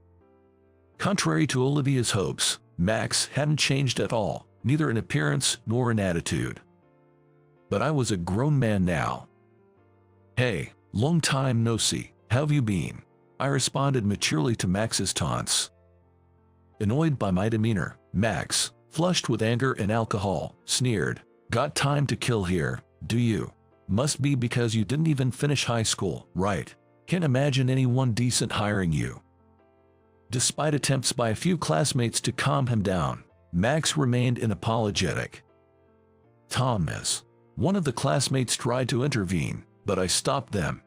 Contrary to Olivia's hopes, Max hadn't changed at all, neither in appearance nor in attitude. But I was a grown man now. "Hey, long time no see, how've you been?" I responded maturely to Max's taunts. Annoyed by my demeanor, Max, flushed with anger and alcohol, sneered, "Got time to kill here, do you? Must be because you didn't even finish high school, right? Can't imagine anyone decent hiring you." Despite attempts by a few classmates to calm him down, Max remained unapologetic. "Thomas," one of the classmates tried to intervene, but I stopped them.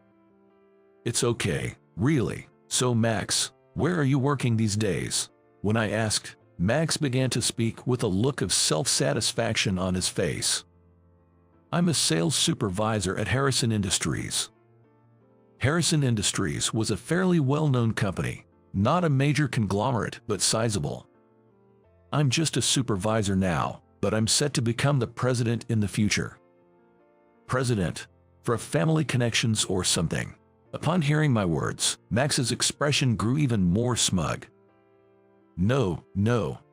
"It's okay, really. So Max, where are you working these days?" When I asked, Max began to speak with a look of self-satisfaction on his face. "I'm a sales supervisor at Harrison Industries." Harrison Industries was a fairly well-known company, not a major conglomerate but sizable. "I'm just a supervisor now, but I'm set to become the president in the future." "President? For family connections or something?" Upon hearing my words, Max's expression grew even more smug. No,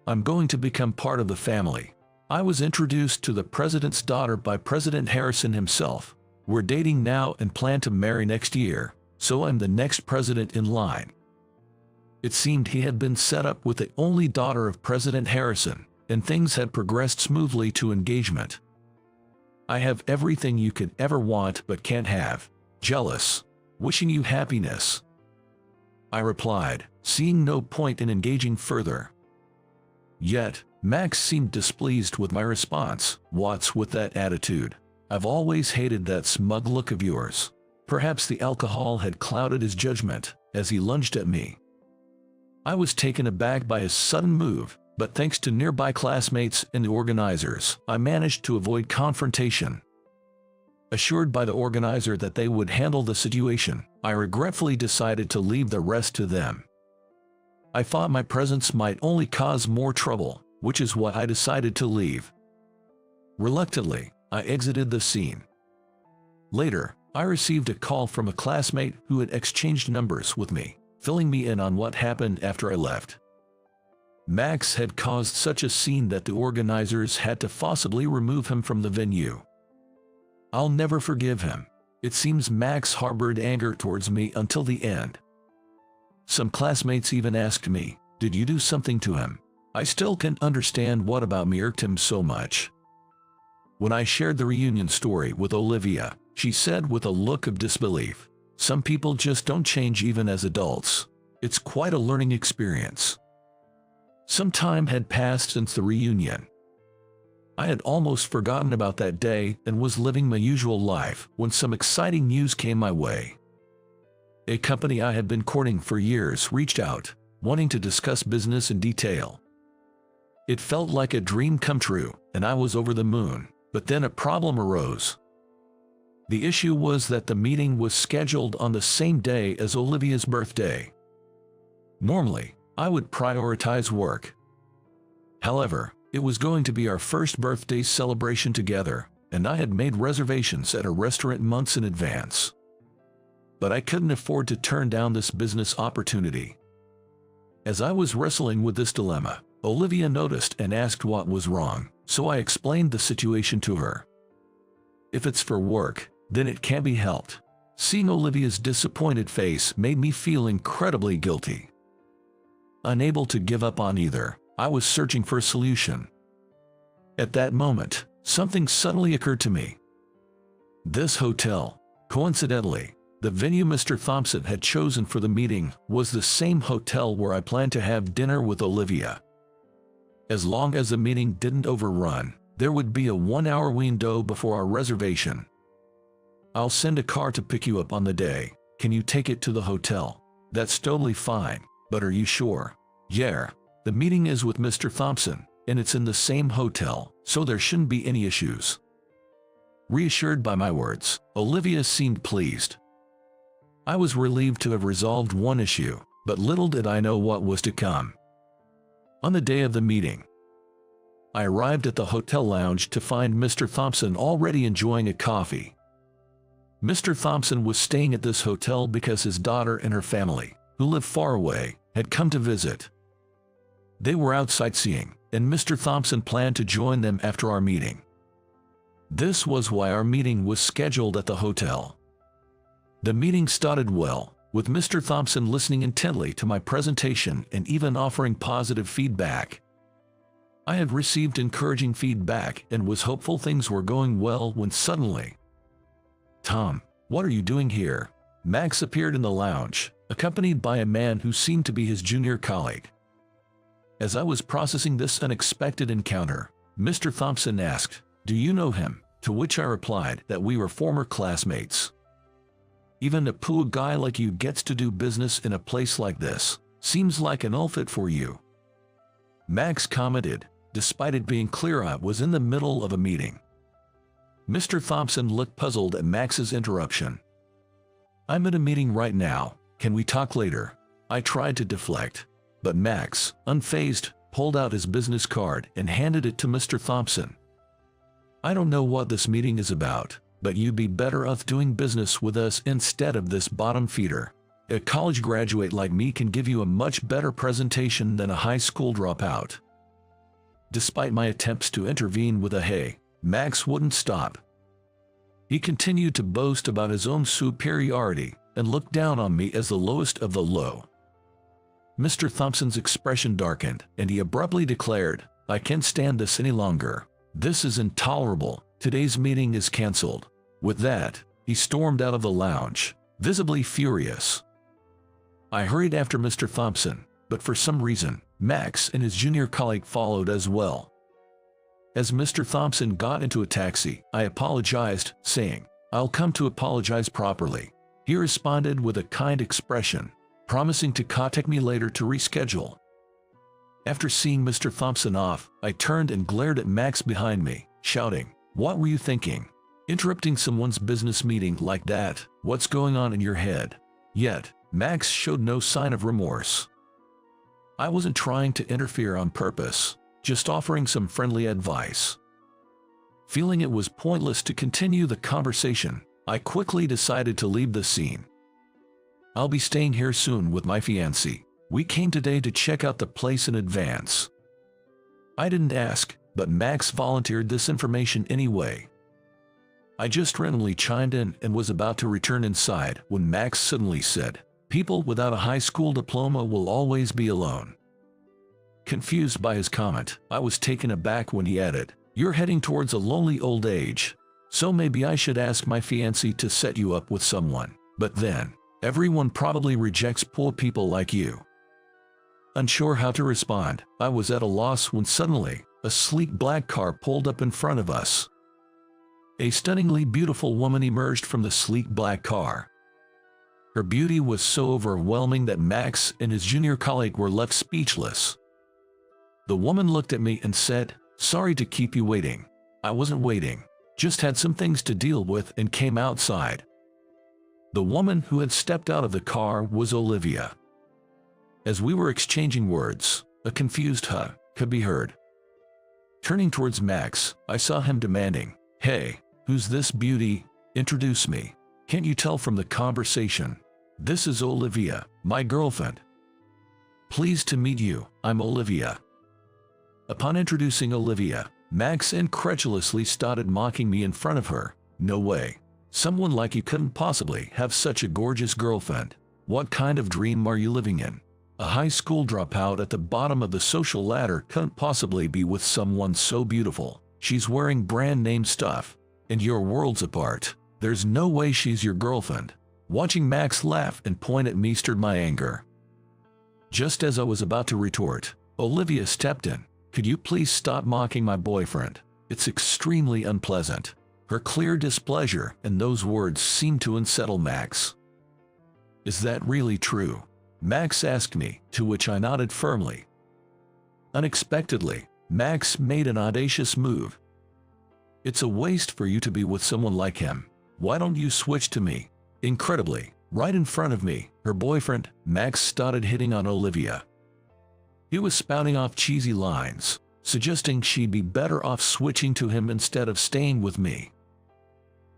I'm going to become part of the family. I was introduced to the president's daughter by President Harrison himself. We're dating now and plan to marry next year, so I'm the next president in line." It seemed he had been set up with the only daughter of President Harrison, and things had progressed smoothly to engagement. "I have everything you could ever want but can't have. Jealous. Wishing you happiness," I replied, seeing no point in engaging further. Yet, Max seemed displeased with my response. "What's with that attitude? I've always hated that smug look of yours." Perhaps the alcohol had clouded his judgment as he lunged at me. I was taken aback by his sudden move, but thanks to nearby classmates and the organizers, I managed to avoid confrontation. Assured by the organizer that they would handle the situation, I regretfully decided to leave the rest to them. I thought my presence might only cause more trouble, which is why I decided to leave. Reluctantly, I exited the scene. Later, I received a call from a classmate who had exchanged numbers with me, filling me in on what happened after I left. Max had caused such a scene that the organizers had to forcibly remove him from the venue. I'll never forgive him. It seems Max harbored anger towards me until the end. Some classmates even asked me, "Did you do something to him?" I still can't understand what about me irked him so much. When I shared the reunion story with Olivia, she said with a look of disbelief, "Some people just don't change even as adults. It's quite a learning experience." Some time had passed since the reunion. I had almost forgotten about that day and was living my usual life when some exciting news came my way. A company I had been courting for years reached out, wanting to discuss business in detail. It felt like a dream come true, and I was over the moon, but then a problem arose. The issue was that the meeting was scheduled on the same day as Olivia's birthday. Normally, I would prioritize work. However, It was going to be our first birthday celebration together, and I had made reservations at a restaurant months in advance. But I couldn't afford to turn down this business opportunity. As I was wrestling with this dilemma, Olivia noticed and asked what was wrong, so I explained the situation to her. If it's for work, then it can't be helped. Seeing Olivia's disappointed face made me feel incredibly guilty. Unable to give up on either, I was searching for a solution. At that moment, something suddenly occurred to me. This hotel, coincidentally, the venue Mr. Thompson had chosen for the meeting was the same hotel where I planned to have dinner with Olivia. As long as the meeting didn't overrun, there would be a 1-hour window before our reservation. I'll send a car to pick you up on the day. Can you take it to the hotel? That's totally fine, but are you sure? Yeah, the meeting is with Mr. Thompson, and it's in the same hotel, so there shouldn't be any issues. Reassured by my words, Olivia seemed pleased. I was relieved to have resolved one issue, but little did I know what was to come. On the day of the meeting, I arrived at the hotel lounge to find Mr. Thompson already enjoying a coffee. Mr. Thompson was staying at this hotel because his daughter and her family, who lived far away, had come to visit. They were out sightseeing, and Mr. Thompson planned to join them after our meeting. This was why our meeting was scheduled at the hotel. The meeting started well, with Mr. Thompson listening intently to my presentation and even offering positive feedback. I had received encouraging feedback and was hopeful things were going well when suddenly, "Tom, what are you doing here?" Max appeared in the lounge, accompanied by a man who seemed to be his junior colleague. As I was processing this unexpected encounter, Mr. Thompson asked, "Do you know him?" To which I replied that we were former classmates. "Even a poor guy like you gets to do business in a place like this. Seems like an outfit for you," Max commented, despite it being clear I was in the middle of a meeting. Mr. Thompson looked puzzled at Max's interruption. "I'm in a meeting right now. Can we talk later?" I tried to deflect, but Max, unfazed, pulled out his business card and handed it to Mr. Thompson. "I don't know what this meeting is about, but you'd be better off doing business with us instead of this bottom feeder. A college graduate like me can give you a much better presentation than a high school dropout." Despite my attempts to intervene with a "hey," Max wouldn't stop. He continued to boast about his own superiority and looked down on me as the lowest of the low. Mr. Thompson's expression darkened, and he abruptly declared, "I can't stand this any longer. This is intolerable. Today's meeting is cancelled." With that, he stormed out of the lounge, visibly furious. I hurried after Mr. Thompson, but for some reason, Max and his junior colleague followed as well. As Mr. Thompson got into a taxi, I apologized, saying, "I'll come to apologize properly." He responded with a kind expression, promising to contact me later to reschedule. After seeing Mr. Thompson off, I turned and glared at Max behind me, shouting, "What were you thinking? Interrupting someone's business meeting like that? What's going on in your head?" Yet, Max showed no sign of remorse. I wasn't trying to interfere on purpose, just offering some friendly advice. Feeling it was pointless to continue the conversation, I quickly decided to leave the scene. "I'll be staying here soon with my fiancée. We came today to check out the place in advance." I didn't ask, but Max volunteered this information anyway. I just randomly chimed in and was about to return inside when Max suddenly said, "People without a high school diploma will always be alone." Confused by his comment, I was taken aback when he added, "You're heading towards a lonely old age, so maybe I should ask my fiancée to set you up with someone. But then, everyone probably rejects poor people like you." Unsure how to respond, I was at a loss when suddenly, a sleek black car pulled up in front of us. A stunningly beautiful woman emerged from the sleek black car. Her beauty was so overwhelming that Max and his junior colleague were left speechless. The woman looked at me and said, "Sorry to keep you waiting." I wasn't waiting, just had some things to deal with and came outside. The woman who had stepped out of the car was Olivia. As we were exchanging words, a confused "huh" could be heard. Turning towards Max, I saw him demanding, "Hey, who's this beauty? Introduce me. Can't you tell from the conversation? This is Olivia, my girlfriend. Pleased to meet you, I'm Olivia." Upon introducing Olivia, Max incredulously started mocking me in front of her. "No way. Someone like you couldn't possibly have such a gorgeous girlfriend. What kind of dream are you living in? A high school dropout at the bottom of the social ladder couldn't possibly be with someone so beautiful. She's wearing brand name stuff, and you're worlds apart. There's no way she's your girlfriend." Watching Max laugh and point at me stirred my anger. Just as I was about to retort, Olivia stepped in. "Could you please stop mocking my boyfriend? It's extremely unpleasant." Her clear displeasure and those words seemed to unsettle Max. "Is that really true?" Max asked me, to which I nodded firmly. Unexpectedly, Max made an audacious move. "It's a waste for you to be with someone like him. Why don't you switch to me?" Incredibly, right in front of me, her boyfriend, Max, started hitting on Olivia. He was spouting off cheesy lines, suggesting she'd be better off switching to him instead of staying with me.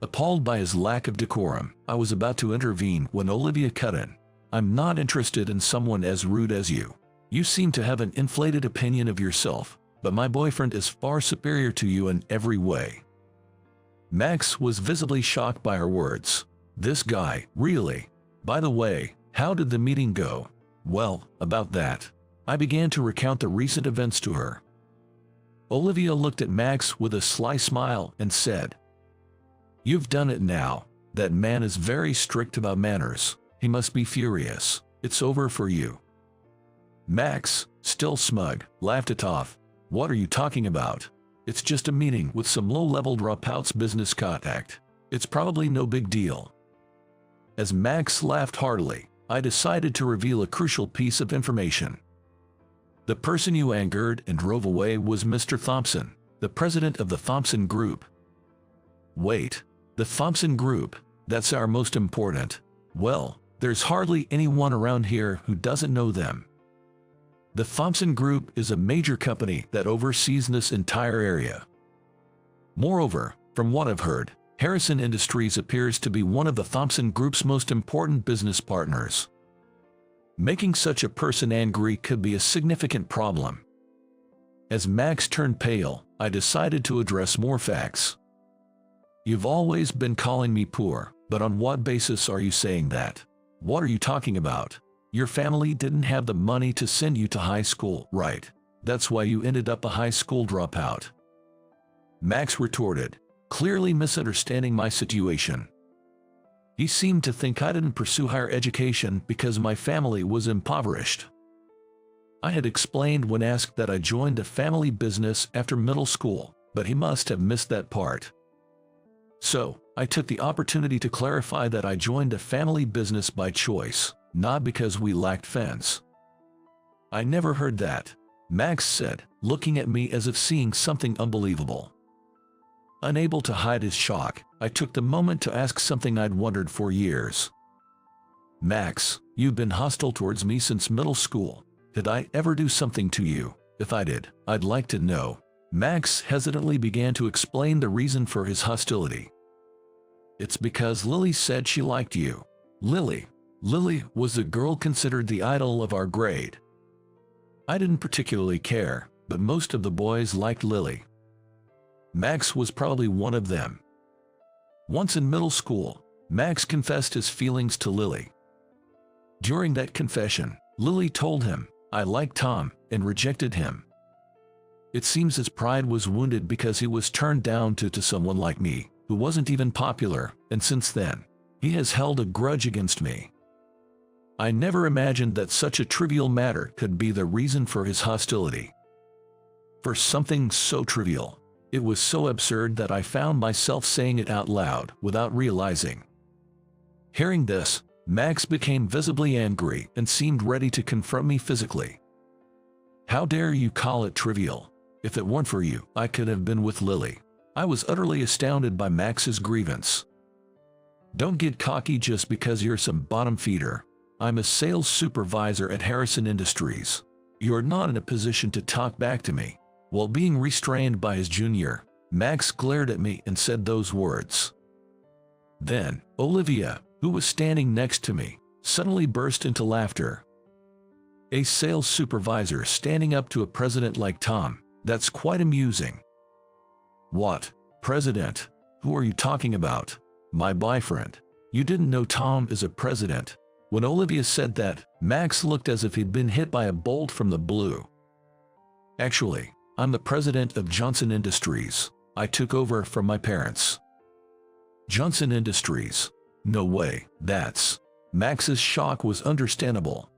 Appalled by his lack of decorum, I was about to intervene when Olivia cut in. "I'm not interested in someone as rude as you. You seem to have an inflated opinion of yourself, but my boyfriend is far superior to you in every way." Max was visibly shocked by her words. This guy, really? By the way, how did the meeting go? Well, about that. I began to recount the recent events to her. Olivia looked at Max with a sly smile and said, "You've done it now. That man is very strict about manners. He must be furious. It's over for you." Max, still smug, laughed it off. "What are you talking about? It's just a meeting with some low-level dropouts business contact. It's probably no big deal." As Max laughed heartily, I decided to reveal a crucial piece of information. "The person you angered and drove away was Mr. Thompson, the president of the Thompson Group." "Wait, the Thompson Group, that's our most important. Well, there's hardly anyone around here who doesn't know them. The Thompson Group is a major company that oversees this entire area. Moreover, from what I've heard, Harrison Industries appears to be one of the Thompson Group's most important business partners. Making such a person angry could be a significant problem." As Max turned pale, I decided to address more facts. "You've always been calling me poor, but on what basis are you saying that? What are you talking about? Your family didn't have the money to send you to high school, right? That's why you ended up a high school dropout." Max retorted, clearly misunderstanding my situation. He seemed to think I didn't pursue higher education because my family was impoverished. I had explained when asked that I joined a family business after middle school, but he must have missed that part. So, I took the opportunity to clarify that I joined a family business by choice, not because we lacked funds. "I never heard that," Max said, looking at me as if seeing something unbelievable. Unable to hide his shock, I took the moment to ask something I'd wondered for years. "Max, you've been hostile towards me since middle school. Did I ever do something to you? If I did, I'd like to know." Max hesitantly began to explain the reason for his hostility. "It's because Lily said she liked you." Lily was the girl considered the idol of our grade. I didn't particularly care, but most of the boys liked Lily. Max was probably one of them. Once in middle school, Max confessed his feelings to Lily. During that confession, Lily told him, "I like Tom," and rejected him. It seems his pride was wounded because he was turned down to someone like me, who wasn't even popular, and since then, he has held a grudge against me. I never imagined that such a trivial matter could be the reason for his hostility. For something so trivial, it was so absurd that I found myself saying it out loud without realizing. Hearing this, Max became visibly angry and seemed ready to confront me physically. "How dare you call it trivial? If it weren't for you, I could have been with Lily." I was utterly astounded by Max's grievance. "Don't get cocky just because you're some bottom feeder. I'm a sales supervisor at Harrison Industries. You're not in a position to talk back to me." While being restrained by his junior, Max glared at me and said those words. Then, Olivia, who was standing next to me, suddenly burst into laughter. A sales supervisor standing up to a president like Tom, that's quite amusing. What? President? Who are you talking about? My boyfriend. You didn't know Tom is a president. When Olivia said that, Max looked as if he'd been hit by a bolt from the blue. Actually, I'm the president of Johnson Industries. I took over from my parents. Johnson Industries? No way, that's... Max's shock was understandable.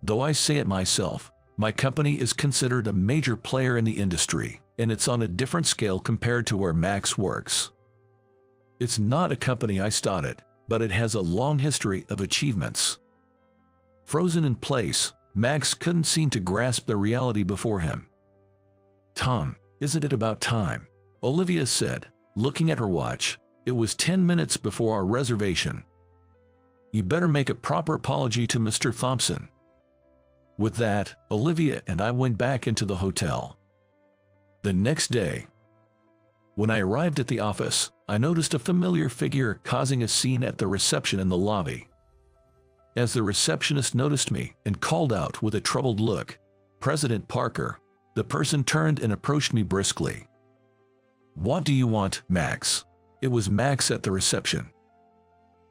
Though I say it myself, my company is considered a major player in the industry, and it's on a different scale compared to where Max works. It's not a company I started, but it has a long history of achievements. Frozen in place, Max couldn't seem to grasp the reality before him. Tom, isn't it about time? Olivia said, looking at her watch. It was 10 minutes before our reservation. You better make a proper apology to Mr. Thompson. With that, Olivia and I went back into the hotel. The next day, when I arrived at the office, I noticed a familiar figure causing a scene at the reception in the lobby. As the receptionist noticed me and called out with a troubled look, "President Parker," the person turned and approached me briskly. "What do you want, Max?" It was Max at the reception.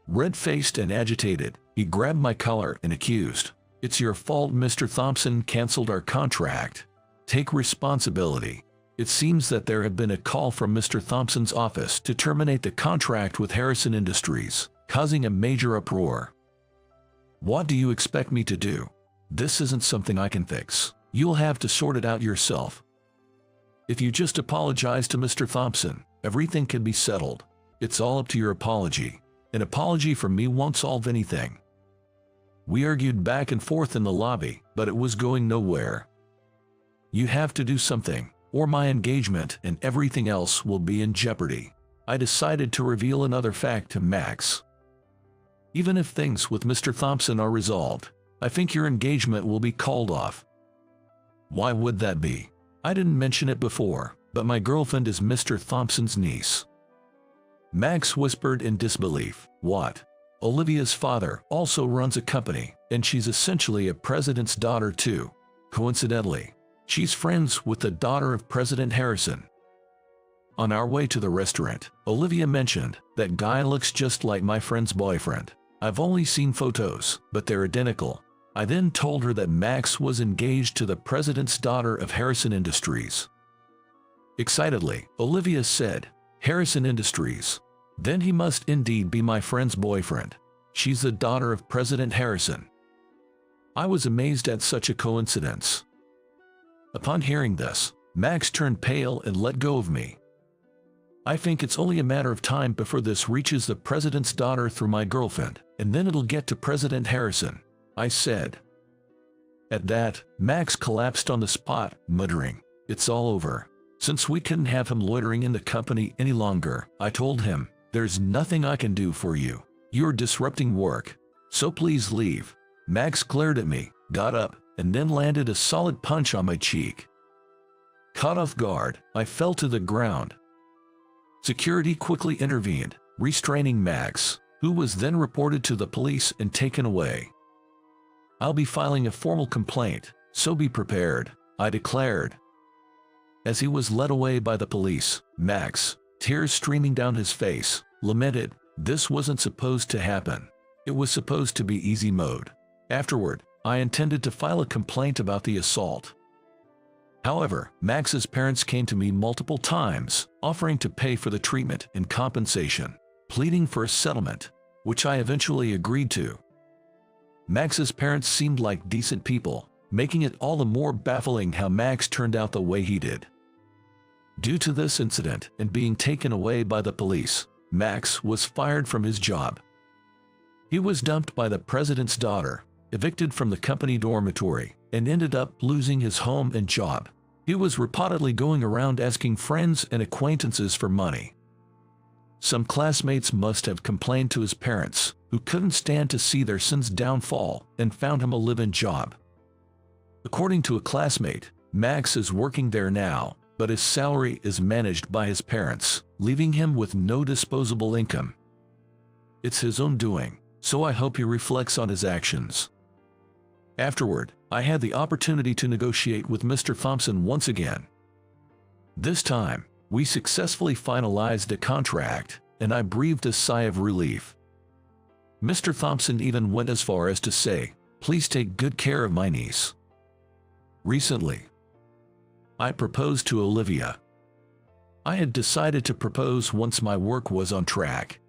Red-faced and agitated, he grabbed my collar and accused, "It's your fault Mr. Thompson canceled our contract. Take responsibility." It seems that there had been a call from Mr. Thompson's office to terminate the contract with Harrison Industries, causing a major uproar. "What do you expect me to do? This isn't something I can fix. You'll have to sort it out yourself. If you just apologize to Mr. Thompson, everything can be settled. It's all up to your apology. An apology from me won't solve anything." We argued back and forth in the lobby, but it was going nowhere. "You have to do something, or my engagement and everything else will be in jeopardy." I decided to reveal another fact to Max. "Even if things with Mr. Thompson are resolved, I think your engagement will be called off." "Why would that be? I didn't mention it before, but my girlfriend is Mr. Thompson's niece." Max whispered in disbelief. "What? Olivia's father also runs a company, and she's essentially a president's daughter too. Coincidentally, she's friends with the daughter of President Harrison." On our way to the restaurant, Olivia mentioned, "That guy looks just like my friend's boyfriend. I've only seen photos, but they're identical." I then told her that Max was engaged to the president's daughter of Harrison Industries. Excitedly, Olivia said, "Harrison Industries? Then he must indeed be my friend's boyfriend. She's the daughter of President Harrison." I was amazed at such a coincidence. Upon hearing this, Max turned pale and let go of me. "I think it's only a matter of time before this reaches the president's daughter through my girlfriend, and then it'll get to President Harrison," I said. At that, Max collapsed on the spot, muttering, "It's all over." Since we couldn't have him loitering in the company any longer, I told him, "There's nothing I can do for you. You're disrupting work, so please leave." Max glared at me, got up, and then landed a solid punch on my cheek. Caught off guard, I fell to the ground. Security quickly intervened, restraining Max, who was then reported to the police and taken away. "I'll be filing a formal complaint, so be prepared," I declared. As he was led away by the police, Max, tears streaming down his face, lamented, "This wasn't supposed to happen. It was supposed to be easy mode." Afterward, I intended to file a complaint about the assault. However, Max's parents came to me multiple times, offering to pay for the treatment and compensation, pleading for a settlement, which I eventually agreed to. Max's parents seemed like decent people, making it all the more baffling how Max turned out the way he did. Due to this incident and being taken away by the police, Max was fired from his job. He was dumped by the president's daughter, evicted from the company dormitory, and ended up losing his home and job. He was reportedly going around asking friends and acquaintances for money. Some classmates must have complained to his parents, who couldn't stand to see their son's downfall and found him a live-in job. According to a classmate, Max is working there now, but his salary is managed by his parents, leaving him with no disposable income. It's his own doing, so I hope he reflects on his actions. Afterward, I had the opportunity to negotiate with Mr. Thompson once again. This time, we successfully finalized a contract, and I breathed a sigh of relief. Mr. Thompson even went as far as to say, "Please take good care of my niece." Recently, I proposed to Olivia. I had decided to propose once my work was on track.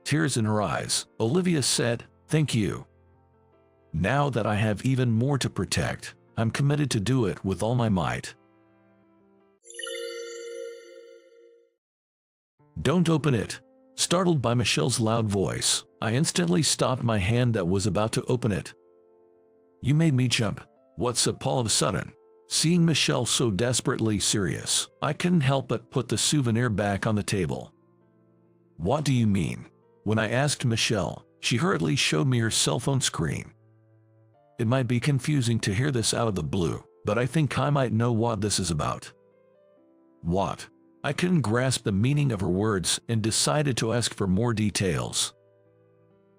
Tears in her eyes, Olivia said, "Thank you. Now that I have even more to protect, I'm committed to do it with all my might." "Don't open it." Startled by Michelle's loud voice, I instantly stopped my hand that was about to open it. "You made me jump." "What's up all of a sudden?" Seeing Michelle so desperately serious, I couldn't help but put the souvenir back on the table. "What do you mean?" When I asked Michelle, she hurriedly showed me her cell phone screen. It might be confusing to hear this out of the blue, but I think I might know what this is about. "What?" I couldn't grasp the meaning of her words and decided to ask for more details.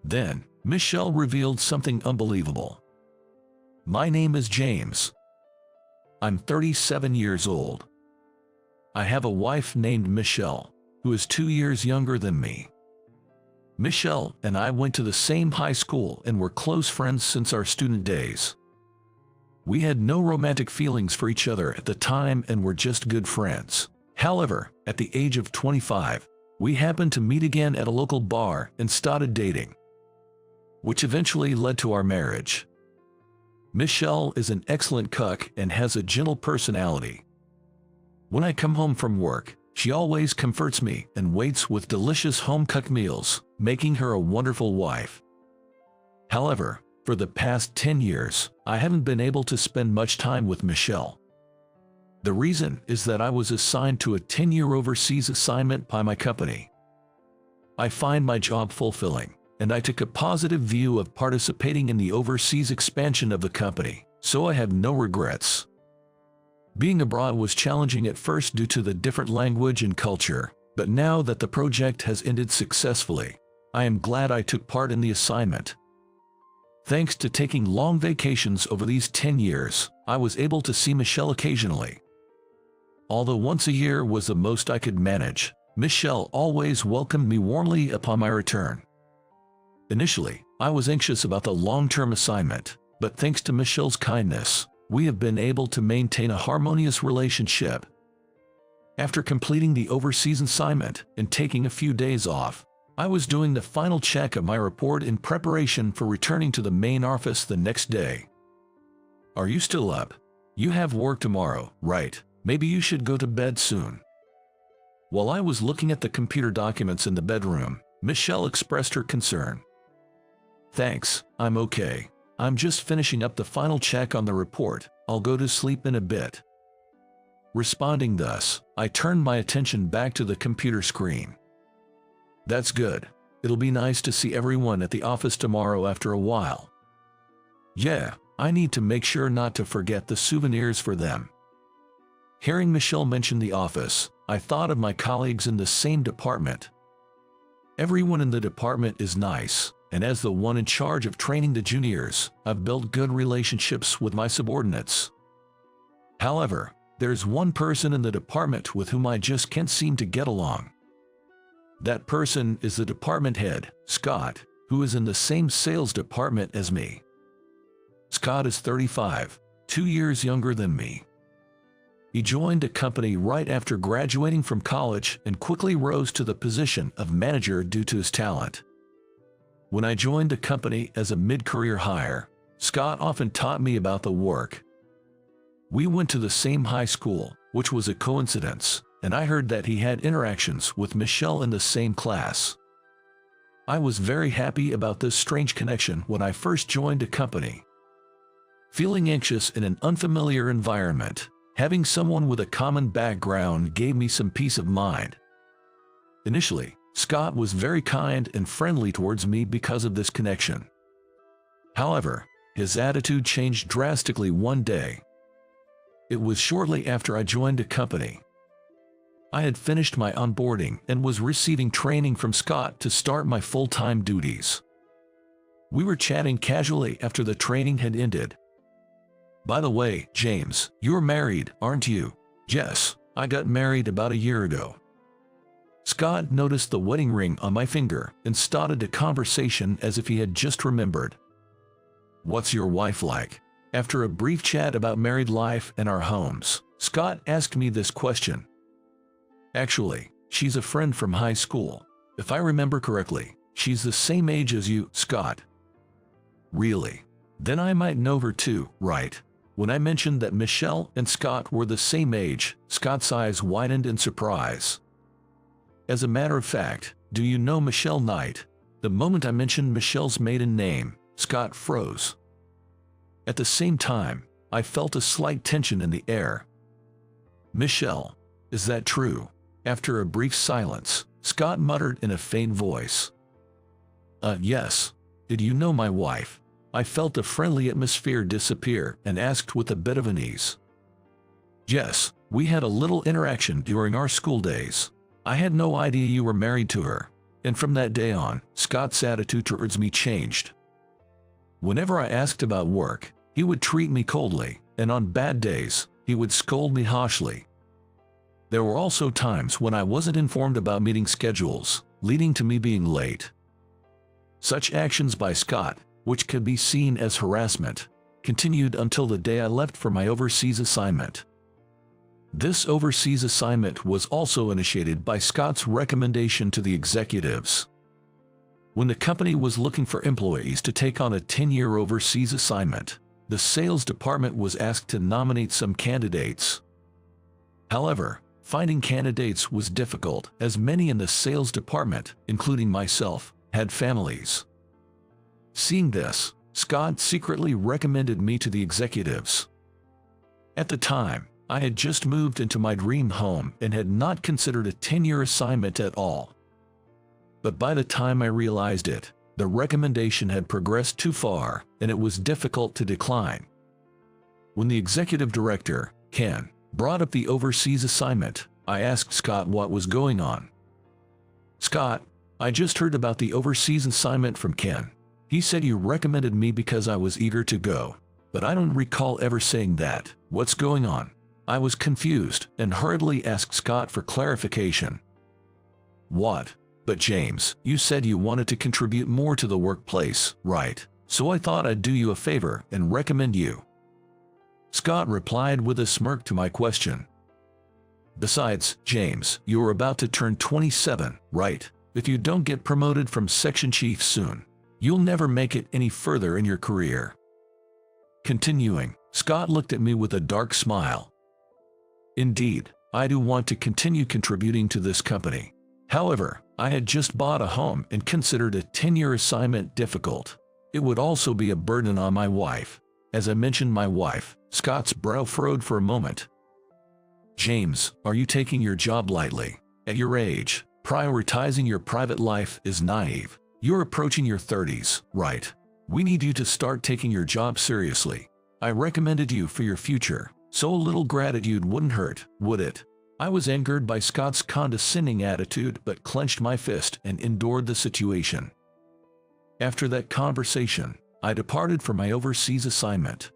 Then, Michelle revealed something unbelievable. "My name is James. I'm 37 years old. I have a wife named Michelle, who is 2 years younger than me. Michelle and I went to the same high school and were close friends since our student days. We had no romantic feelings for each other at the time and were just good friends. However, at the age of 25, we happened to meet again at a local bar and started dating, which eventually led to our marriage. Michelle is an excellent cook and has a gentle personality. When I come home from work, she always comforts me and waits with delicious home-cooked meals, making her a wonderful wife. However, for the past 10 years, I haven't been able to spend much time with Michelle. The reason is that I was assigned to a 10-year overseas assignment by my company. I find my job fulfilling, and I took a positive view of participating in the overseas expansion of the company, so I have no regrets. Being abroad was challenging at first due to the different language and culture, but now that the project has ended successfully, I am glad I took part in the assignment. Thanks to taking long vacations over these 10 years, I was able to see Michelle occasionally. Although once a year was the most I could manage, Michelle always welcomed me warmly upon my return. Initially, I was anxious about the long-term assignment, but thanks to Michelle's kindness, we have been able to maintain a harmonious relationship. After completing the overseas assignment and taking a few days off, I was doing the final check of my report in preparation for returning to the main office the next day. "Are you still up? You have work tomorrow, right? Maybe you should go to bed soon." While I was looking at the computer documents in the bedroom, Michelle expressed her concern. "Thanks, I'm okay. I'm just finishing up the final check on the report. I'll go to sleep in a bit." Responding thus, I turned my attention back to the computer screen. "That's good. It'll be nice to see everyone at the office tomorrow after a while. Yeah, I need to make sure not to forget the souvenirs for them." Hearing Michelle mention the office, I thought of my colleagues in the same department. Everyone in the department is nice, and as the one in charge of training the juniors, I've built good relationships with my subordinates. However, there's one person in the department with whom I just can't seem to get along. That person is the department head, Scott, who is in the same sales department as me. Scott is 35, 2 years younger than me. He joined the company right after graduating from college and quickly rose to the position of manager due to his talent. When I joined the company as a mid-career hire, Scott often taught me about the work. We went to the same high school, which was a coincidence, and I heard that he had interactions with Michelle in the same class. I was very happy about this strange connection when I first joined the company. Feeling anxious in an unfamiliar environment, having someone with a common background gave me some peace of mind. Initially, Scott was very kind and friendly towards me because of this connection. However, his attitude changed drastically one day. It was shortly after I joined the company. I had finished my onboarding and was receiving training from Scott to start my full-time duties. We were chatting casually after the training had ended. "By the way, James, you're married, aren't you?" "Yes, I got married about a year ago." Scott noticed the wedding ring on my finger and started a conversation as if he had just remembered. "What's your wife like?" After a brief chat about married life and our homes, Scott asked me this question. "Actually, she's a friend from high school. If I remember correctly, she's the same age as you, Scott." "Really? Then I might know her too, right?" When I mentioned that Michelle and Scott were the same age, Scott's eyes widened in surprise. "As a matter of fact, do you know Michelle Knight?" The moment I mentioned Michelle's maiden name, Scott froze. At the same time, I felt a slight tension in the air. "Michelle, is that true?" After a brief silence, Scott muttered in a faint voice. Yes. Did you know my wife?" I felt the friendly atmosphere disappear and asked with a bit of unease. "Yes, we had a little interaction during our school days. I had no idea you were married to her." And from that day on, Scott's attitude towards me changed. Whenever I asked about work, he would treat me coldly, and on bad days, he would scold me harshly. There were also times when I wasn't informed about meeting schedules, leading to me being late. Such actions by Scott, which could be seen as harassment, continued until the day I left for my overseas assignment. This overseas assignment was also initiated by Scott's recommendation to the executives. When the company was looking for employees to take on a 10-year overseas assignment, the sales department was asked to nominate some candidates. However, finding candidates was difficult as many in the sales department, including myself, had families. Seeing this, Scott secretly recommended me to the executives. At the time, I had just moved into my dream home and had not considered a 10-year assignment at all. But by the time I realized it, the recommendation had progressed too far, and it was difficult to decline. When the executive director, Ken, brought up the overseas assignment, I asked Scott what was going on. "Scott, I just heard about the overseas assignment from Ken. He said you recommended me because I was eager to go, but I don't recall ever saying that. What's going on?" I was confused and hurriedly asked Scott for clarification. "What? But James, you said you wanted to contribute more to the workplace, right? So I thought I'd do you a favor and recommend you." Scott replied with a smirk to my question. "Besides, James, you're about to turn 27, right? If you don't get promoted from section chief soon, you'll never make it any further in your career." Continuing, Scott looked at me with a dark smile. "Indeed, I do want to continue contributing to this company. However, I had just bought a home and considered a 10-year assignment difficult. It would also be a burden on my wife." As I mentioned my wife, Scott's brow furrowed for a moment. "James, are you taking your job lightly? At your age, prioritizing your private life is naive. You're approaching your 30s, right? We need you to start taking your job seriously. I recommended you for your future, so a little gratitude wouldn't hurt, would it?" I was angered by Scott's condescending attitude but clenched my fist and endured the situation. After that conversation, I departed for my overseas assignment.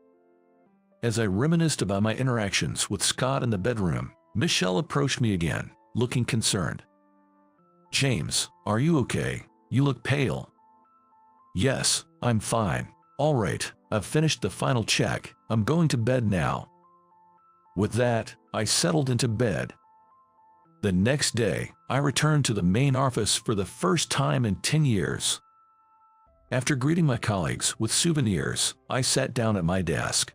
As I reminisced about my interactions with Scott in the bedroom, Michelle approached me again, looking concerned. "James, are you okay? You look pale." "Yes, I'm fine. All right, I've finished the final check. I'm going to bed now." With that, I settled into bed. The next day, I returned to the main office for the first time in 10 years. After greeting my colleagues with souvenirs, I sat down at my desk.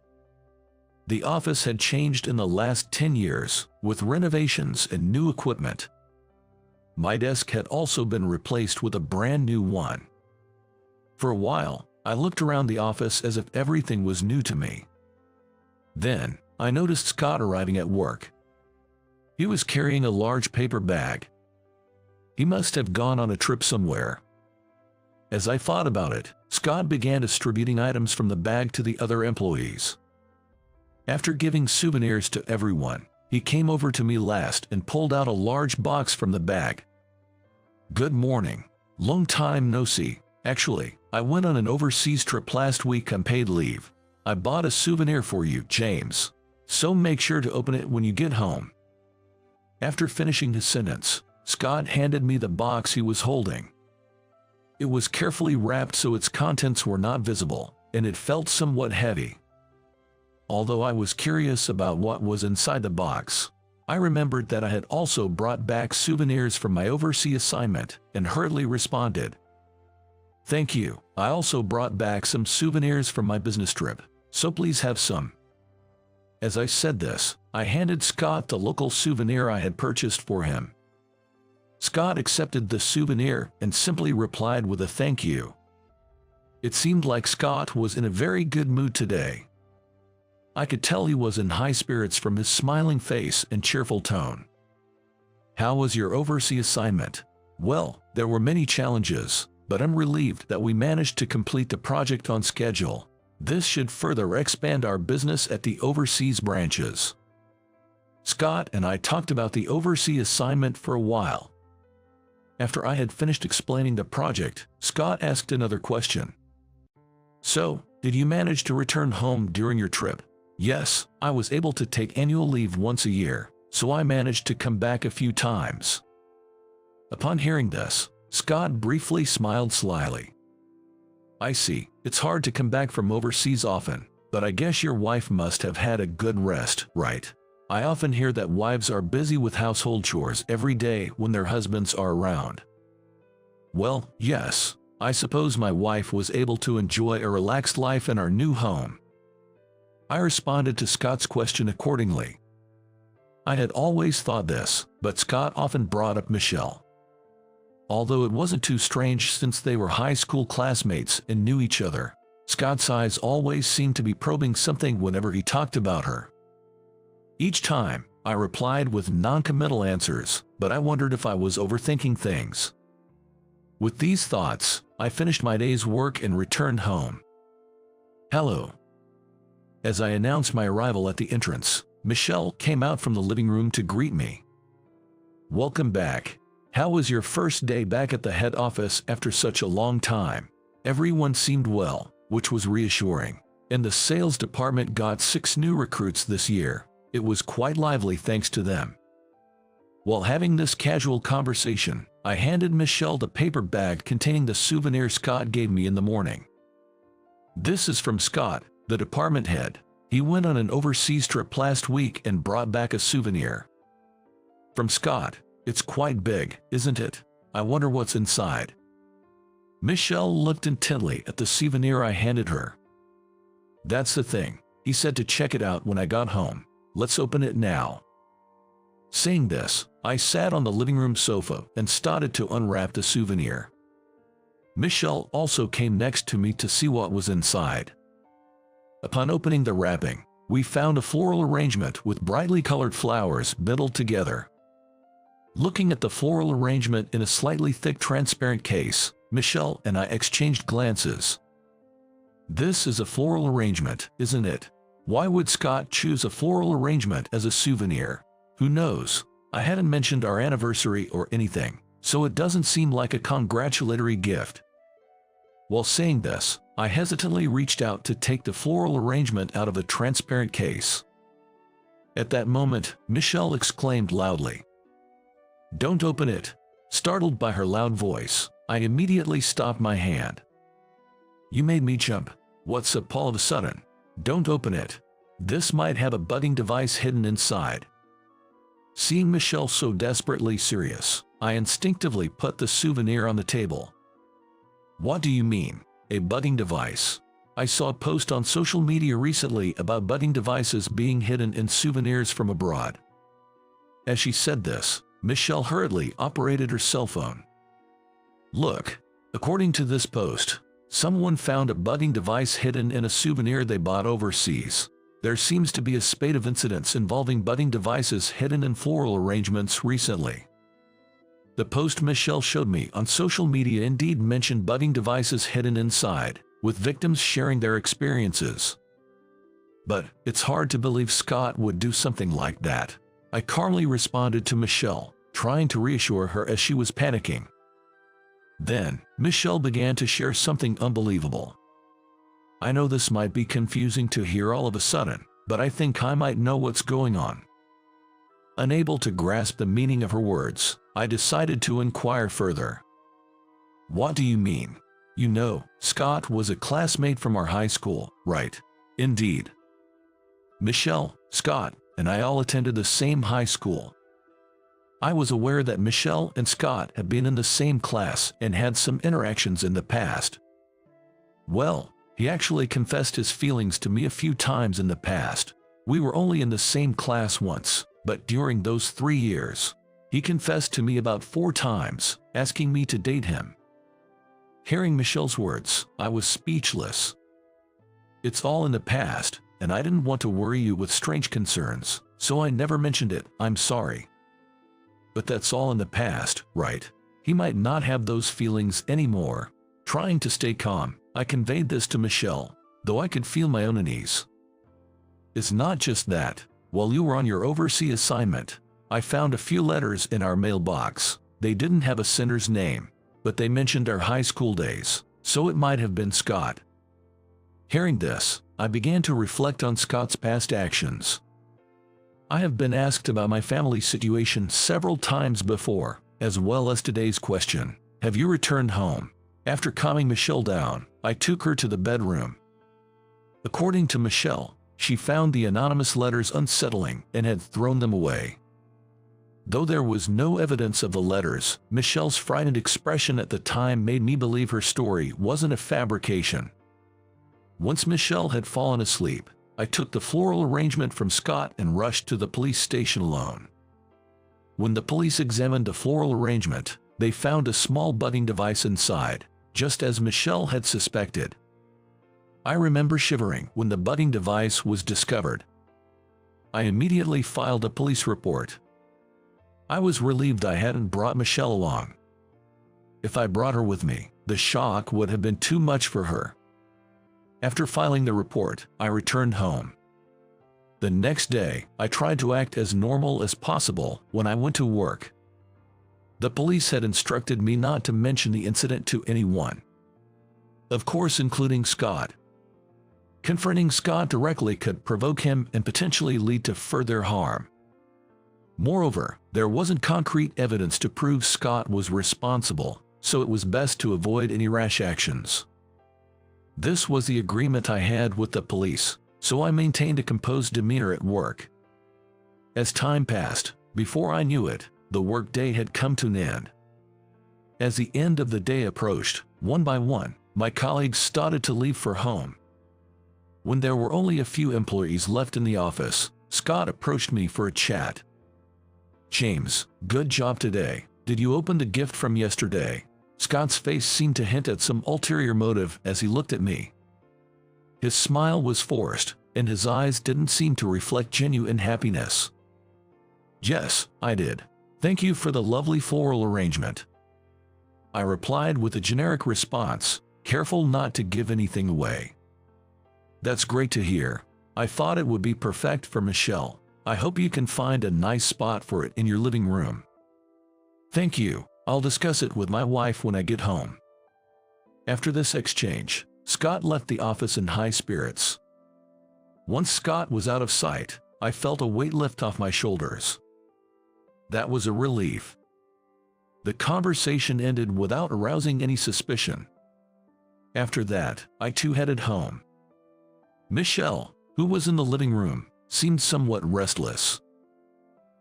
The office had changed in the last 10 years, with renovations and new equipment. My desk had also been replaced with a brand new one. For a while, I looked around the office as if everything was new to me. Then, I noticed Scott arriving at work. He was carrying a large paper bag. He must have gone on a trip somewhere. As I thought about it, Scott began distributing items from the bag to the other employees. After giving souvenirs to everyone, he came over to me last and pulled out a large box from the bag. "Good morning. Long time no see. Actually, I went on an overseas trip last week on paid leave. I bought a souvenir for you, James. So make sure to open it when you get home." After finishing his sentence, Scott handed me the box he was holding. It was carefully wrapped so its contents were not visible, and it felt somewhat heavy. Although I was curious about what was inside the box, I remembered that I had also brought back souvenirs from my overseas assignment and hurriedly responded, "Thank you. I also brought back some souvenirs from my business trip, so please have some." As I said this, I handed Scott the local souvenir I had purchased for him. Scott accepted the souvenir and simply replied with a thank you. It seemed like Scott was in a very good mood today. I could tell he was in high spirits from his smiling face and cheerful tone. "How was your overseas assignment?" "Well, there were many challenges, but I'm relieved that we managed to complete the project on schedule. This should further expand our business at the overseas branches." Scott and I talked about the overseas assignment for a while. After I had finished explaining the project, Scott asked another question. "So, did you manage to return home during your trip?" "Yes, I was able to take annual leave once a year, so I managed to come back a few times." Upon hearing this, Scott briefly smiled slyly. "I see, it's hard to come back from overseas often, but I guess your wife must have had a good rest, right? I often hear that wives are busy with household chores every day when their husbands are around." "Well, yes, I suppose my wife was able to enjoy a relaxed life in our new home." I responded to Scott's question accordingly. I had always thought this, but Scott often brought up Michelle. Although it wasn't too strange since they were high school classmates and knew each other, Scott's eyes always seemed to be probing something whenever he talked about her. Each time, I replied with non-committal answers, but I wondered if I was overthinking things. With these thoughts, I finished my day's work and returned home. "Hello." As I announced my arrival at the entrance, Michelle came out from the living room to greet me. "Welcome back. How was your first day back at the head office after such a long time?" Everyone seemed well, which was reassuring, and the sales department got 6 new recruits this year. It was quite lively thanks to them. While having this casual conversation, I handed Michelle the paper bag containing the souvenir Scott gave me in the morning. "This is from Scott, the department head. He went on an overseas trip last week and brought back a souvenir." "From Scott. It's quite big, isn't it? I wonder what's inside." Michelle looked intently at the souvenir I handed her. "That's the thing. He said to check it out when I got home. Let's open it now." Saying this, I sat on the living room sofa and started to unwrap the souvenir. Michelle also came next to me to see what was inside. Upon opening the wrapping, we found a floral arrangement with brightly colored flowers bundled together. Looking at the floral arrangement in a slightly thick transparent case, Michelle and I exchanged glances. "This is a floral arrangement, isn't it? Why would Scott choose a floral arrangement as a souvenir? Who knows? I hadn't mentioned our anniversary or anything, so it doesn't seem like a congratulatory gift." While saying this, I hesitantly reached out to take the floral arrangement out of a transparent case. At that moment, Michelle exclaimed loudly, "Don't open it!" Startled by her loud voice, I immediately stopped my hand. "You made me jump. What's up all of a sudden? Don't open it. This might have a budding device hidden inside." Seeing Michelle so desperately serious, I instinctively put the souvenir on the table. "What do you mean, a budding device? I saw a post on social media recently about budding devices being hidden in souvenirs from abroad." As she said this, Michelle hurriedly operated her cell phone. "Look, according to this post, someone found a budding device hidden in a souvenir they bought overseas. There seems to be a spate of incidents involving budding devices hidden in floral arrangements recently." The post Michelle showed me on social media indeed mentioned budding devices hidden inside, with victims sharing their experiences. But it's hard to believe Scott would do something like that. I calmly responded to Michelle, trying to reassure her as she was panicking. Then, Michelle began to share something unbelievable. I know this might be confusing to hear all of a sudden, but I think I might know what's going on. Unable to grasp the meaning of her words, I decided to inquire further. What do you mean? You know, Scott was a classmate from our high school, right? Indeed. Michelle, Scott, and I all attended the same high school. I was aware that Michelle and Scott had been in the same class and had some interactions in the past. Well, he actually confessed his feelings to me a few times in the past. We were only in the same class once, but during those 3 years, he confessed to me about 4 times, asking me to date him. Hearing Michelle's words, I was speechless. It's all in the past, and I didn't want to worry you with strange concerns, so I never mentioned it. I'm sorry. But that's all in the past, right? He might not have those feelings anymore. Trying to stay calm, I conveyed this to Michelle, though I could feel my own unease. It's not just that. While you were on your overseas assignment, I found a few letters in our mailbox. They didn't have a sender's name, but they mentioned our high school days, so it might have been Scott. Hearing this, I began to reflect on Scott's past actions. I have been asked about my family situation several times before, as well as today's question, have you returned home? After calming Michelle down, I took her to the bedroom. According to Michelle, she found the anonymous letters unsettling and had thrown them away. Though there was no evidence of the letters, Michelle's frightened expression at the time made me believe her story wasn't a fabrication. Once Michelle had fallen asleep, I took the floral arrangement from Scott and rushed to the police station alone. When the police examined the floral arrangement, they found a small budding device inside, just as Michelle had suspected. I remember shivering when the budding device was discovered. I immediately filed a police report. I was relieved I hadn't brought Michelle along. If I brought her with me, the shock would have been too much for her. After filing the report, I returned home. The next day, I tried to act as normal as possible when I went to work. The police had instructed me not to mention the incident to anyone. Of course, including Scott. Confronting Scott directly could provoke him and potentially lead to further harm. Moreover, there wasn't concrete evidence to prove Scott was responsible, so it was best to avoid any rash actions. This was the agreement I had with the police, so I maintained a composed demeanor at work. As time passed, before I knew it, the workday had come to an end. As the end of the day approached, one by one, my colleagues started to leave for home. When there were only a few employees left in the office, Scott approached me for a chat. "James, good job today. Did you open the gift from yesterday?" Scott's face seemed to hint at some ulterior motive as he looked at me. His smile was forced, and his eyes didn't seem to reflect genuine happiness. "Yes, I did. Thank you for the lovely floral arrangement." I replied with a generic response, careful not to give anything away. "That's great to hear. I thought it would be perfect for Michelle. I hope you can find a nice spot for it in your living room." "Thank you. I'll discuss it with my wife when I get home." After this exchange, Scott left the office in high spirits. Once Scott was out of sight, I felt a weight lift off my shoulders. That was a relief. The conversation ended without arousing any suspicion. After that, I too headed home. Michelle, who was in the living room, seemed somewhat restless.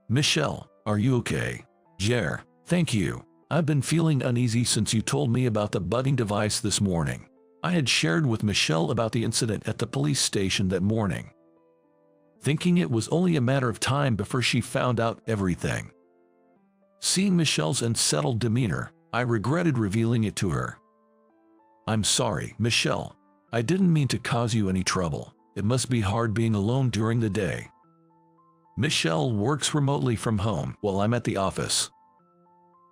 "Michelle, are you okay?" "Yeah, thank you. I've been feeling uneasy since you told me about the budding device this morning." I had shared with Michelle about the incident at the police station that morning, thinking it was only a matter of time before she found out everything. Seeing Michelle's unsettled demeanor, I regretted revealing it to her. "I'm sorry, Michelle. I didn't mean to cause you any trouble. It must be hard being alone during the day." Michelle works remotely from home while I'm at the office.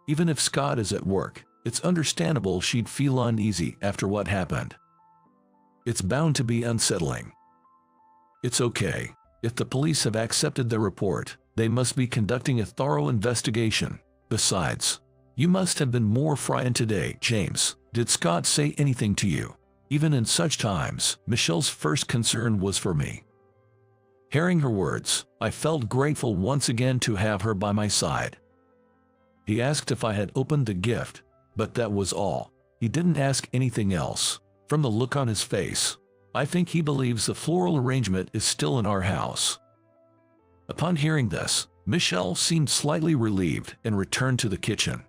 Even if Scott is at work, it's understandable she'd feel uneasy after what happened. It's bound to be unsettling. It's okay. If the police have accepted the report, they must be conducting a thorough investigation. Besides, you must have been more frightened today, James. Did Scott say anything to you? Even in such times, Michelle's first concern was for me. Hearing her words, I felt grateful once again to have her by my side. He asked if I had opened the gift, but that was all. He didn't ask anything else. From the look on his face, I think he believes the floral arrangement is still in our house. Upon hearing this, Michelle seemed slightly relieved and returned to the kitchen.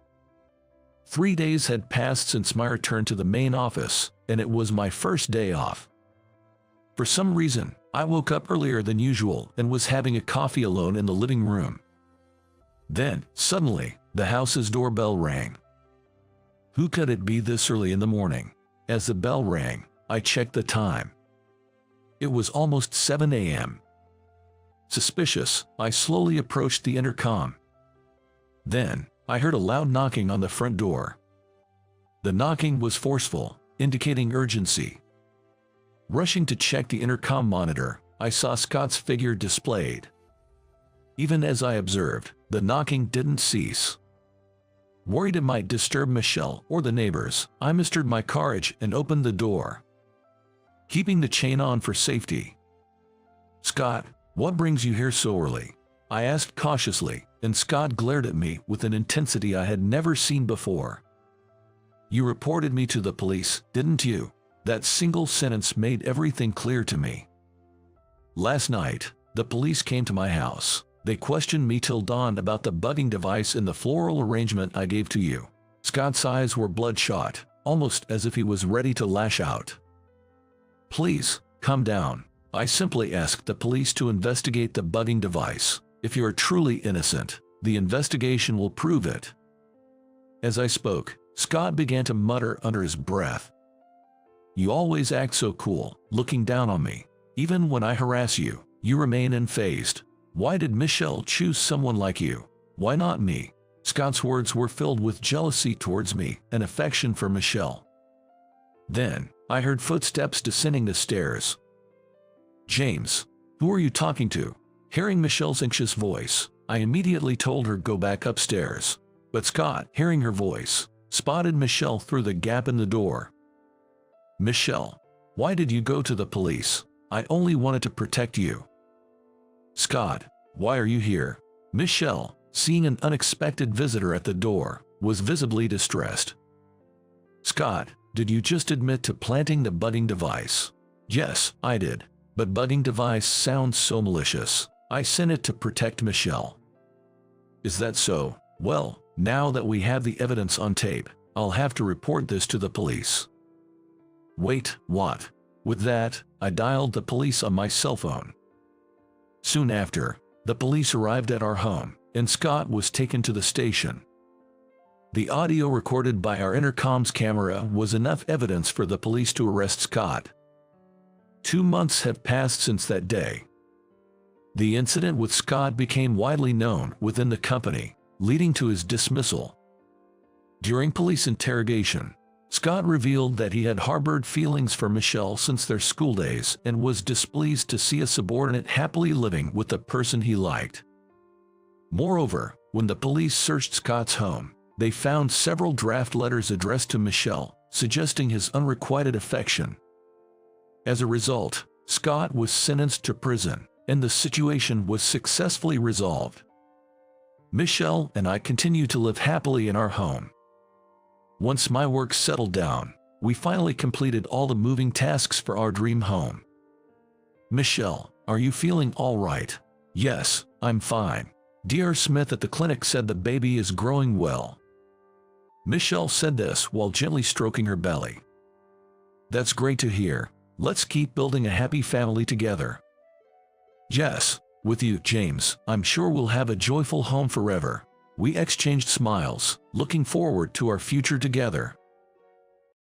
3 days had passed since my return to the main office, and it was my first day off. For some reason, I woke up earlier than usual and was having a coffee alone in the living room. Then, suddenly, the house's doorbell rang. Who could it be this early in the morning? As the bell rang, I checked the time. It was almost 7 a.m. Suspicious, I slowly approached the intercom. Then, I heard a loud knocking on the front door. The knocking was forceful, indicating urgency. Rushing to check the intercom monitor, I saw Scott's figure displayed. Even as I observed, the knocking didn't cease. Worried it might disturb Michelle or the neighbors, I mustered my courage and opened the door, keeping the chain on for safety. Scott, what brings you here so early? I asked cautiously, and Scott glared at me with an intensity I had never seen before. You reported me to the police, didn't you? That single sentence made everything clear to me. Last night, the police came to my house. They questioned me till dawn about the bugging device in the floral arrangement I gave to you. Scott's eyes were bloodshot, almost as if he was ready to lash out. Please, calm down. I simply asked the police to investigate the bugging device. If you are truly innocent, the investigation will prove it. As I spoke, Scott began to mutter under his breath. You always act so cool, looking down on me. Even when I harass you, you remain unfazed. Why did Michelle choose someone like you? Why not me? Scott's words were filled with jealousy towards me and affection for Michelle. Then, I heard footsteps descending the stairs. James, who are you talking to? Hearing Michelle's anxious voice, I immediately told her go back upstairs. But Scott, hearing her voice, spotted Michelle through the gap in the door. Michelle, why did you go to the police? I only wanted to protect you. Scott, why are you here? Michelle, seeing an unexpected visitor at the door, was visibly distressed. Scott, did you just admit to planting the bugging device? Yes, I did. But bugging device sounds so malicious. I sent it to protect Michelle. Is that so? Well, now that we have the evidence on tape, I'll have to report this to the police. Wait, what? With that, I dialed the police on my cell phone. Soon after, the police arrived at our home, and Scott was taken to the station. The audio recorded by our intercom's camera was enough evidence for the police to arrest Scott. 2 months have passed since that day. The incident with Scott became widely known within the company, leading to his dismissal. During police interrogation, Scott revealed that he had harbored feelings for Michelle since their school days and was displeased to see a subordinate happily living with the person he liked. Moreover, when the police searched Scott's home, they found several draft letters addressed to Michelle, suggesting his unrequited affection. As a result, Scott was sentenced to prison, and the situation was successfully resolved. Michelle and I continue to live happily in our home. Once my work settled down, we finally completed all the moving tasks for our dream home. Michelle, are you feeling all right? Yes, I'm fine. Dr. Smith at the clinic said the baby is growing well. Michelle said this while gently stroking her belly. That's great to hear. Let's keep building a happy family together. Yes, with you, James, I'm sure we'll have a joyful home forever. We exchanged smiles, looking forward to our future together.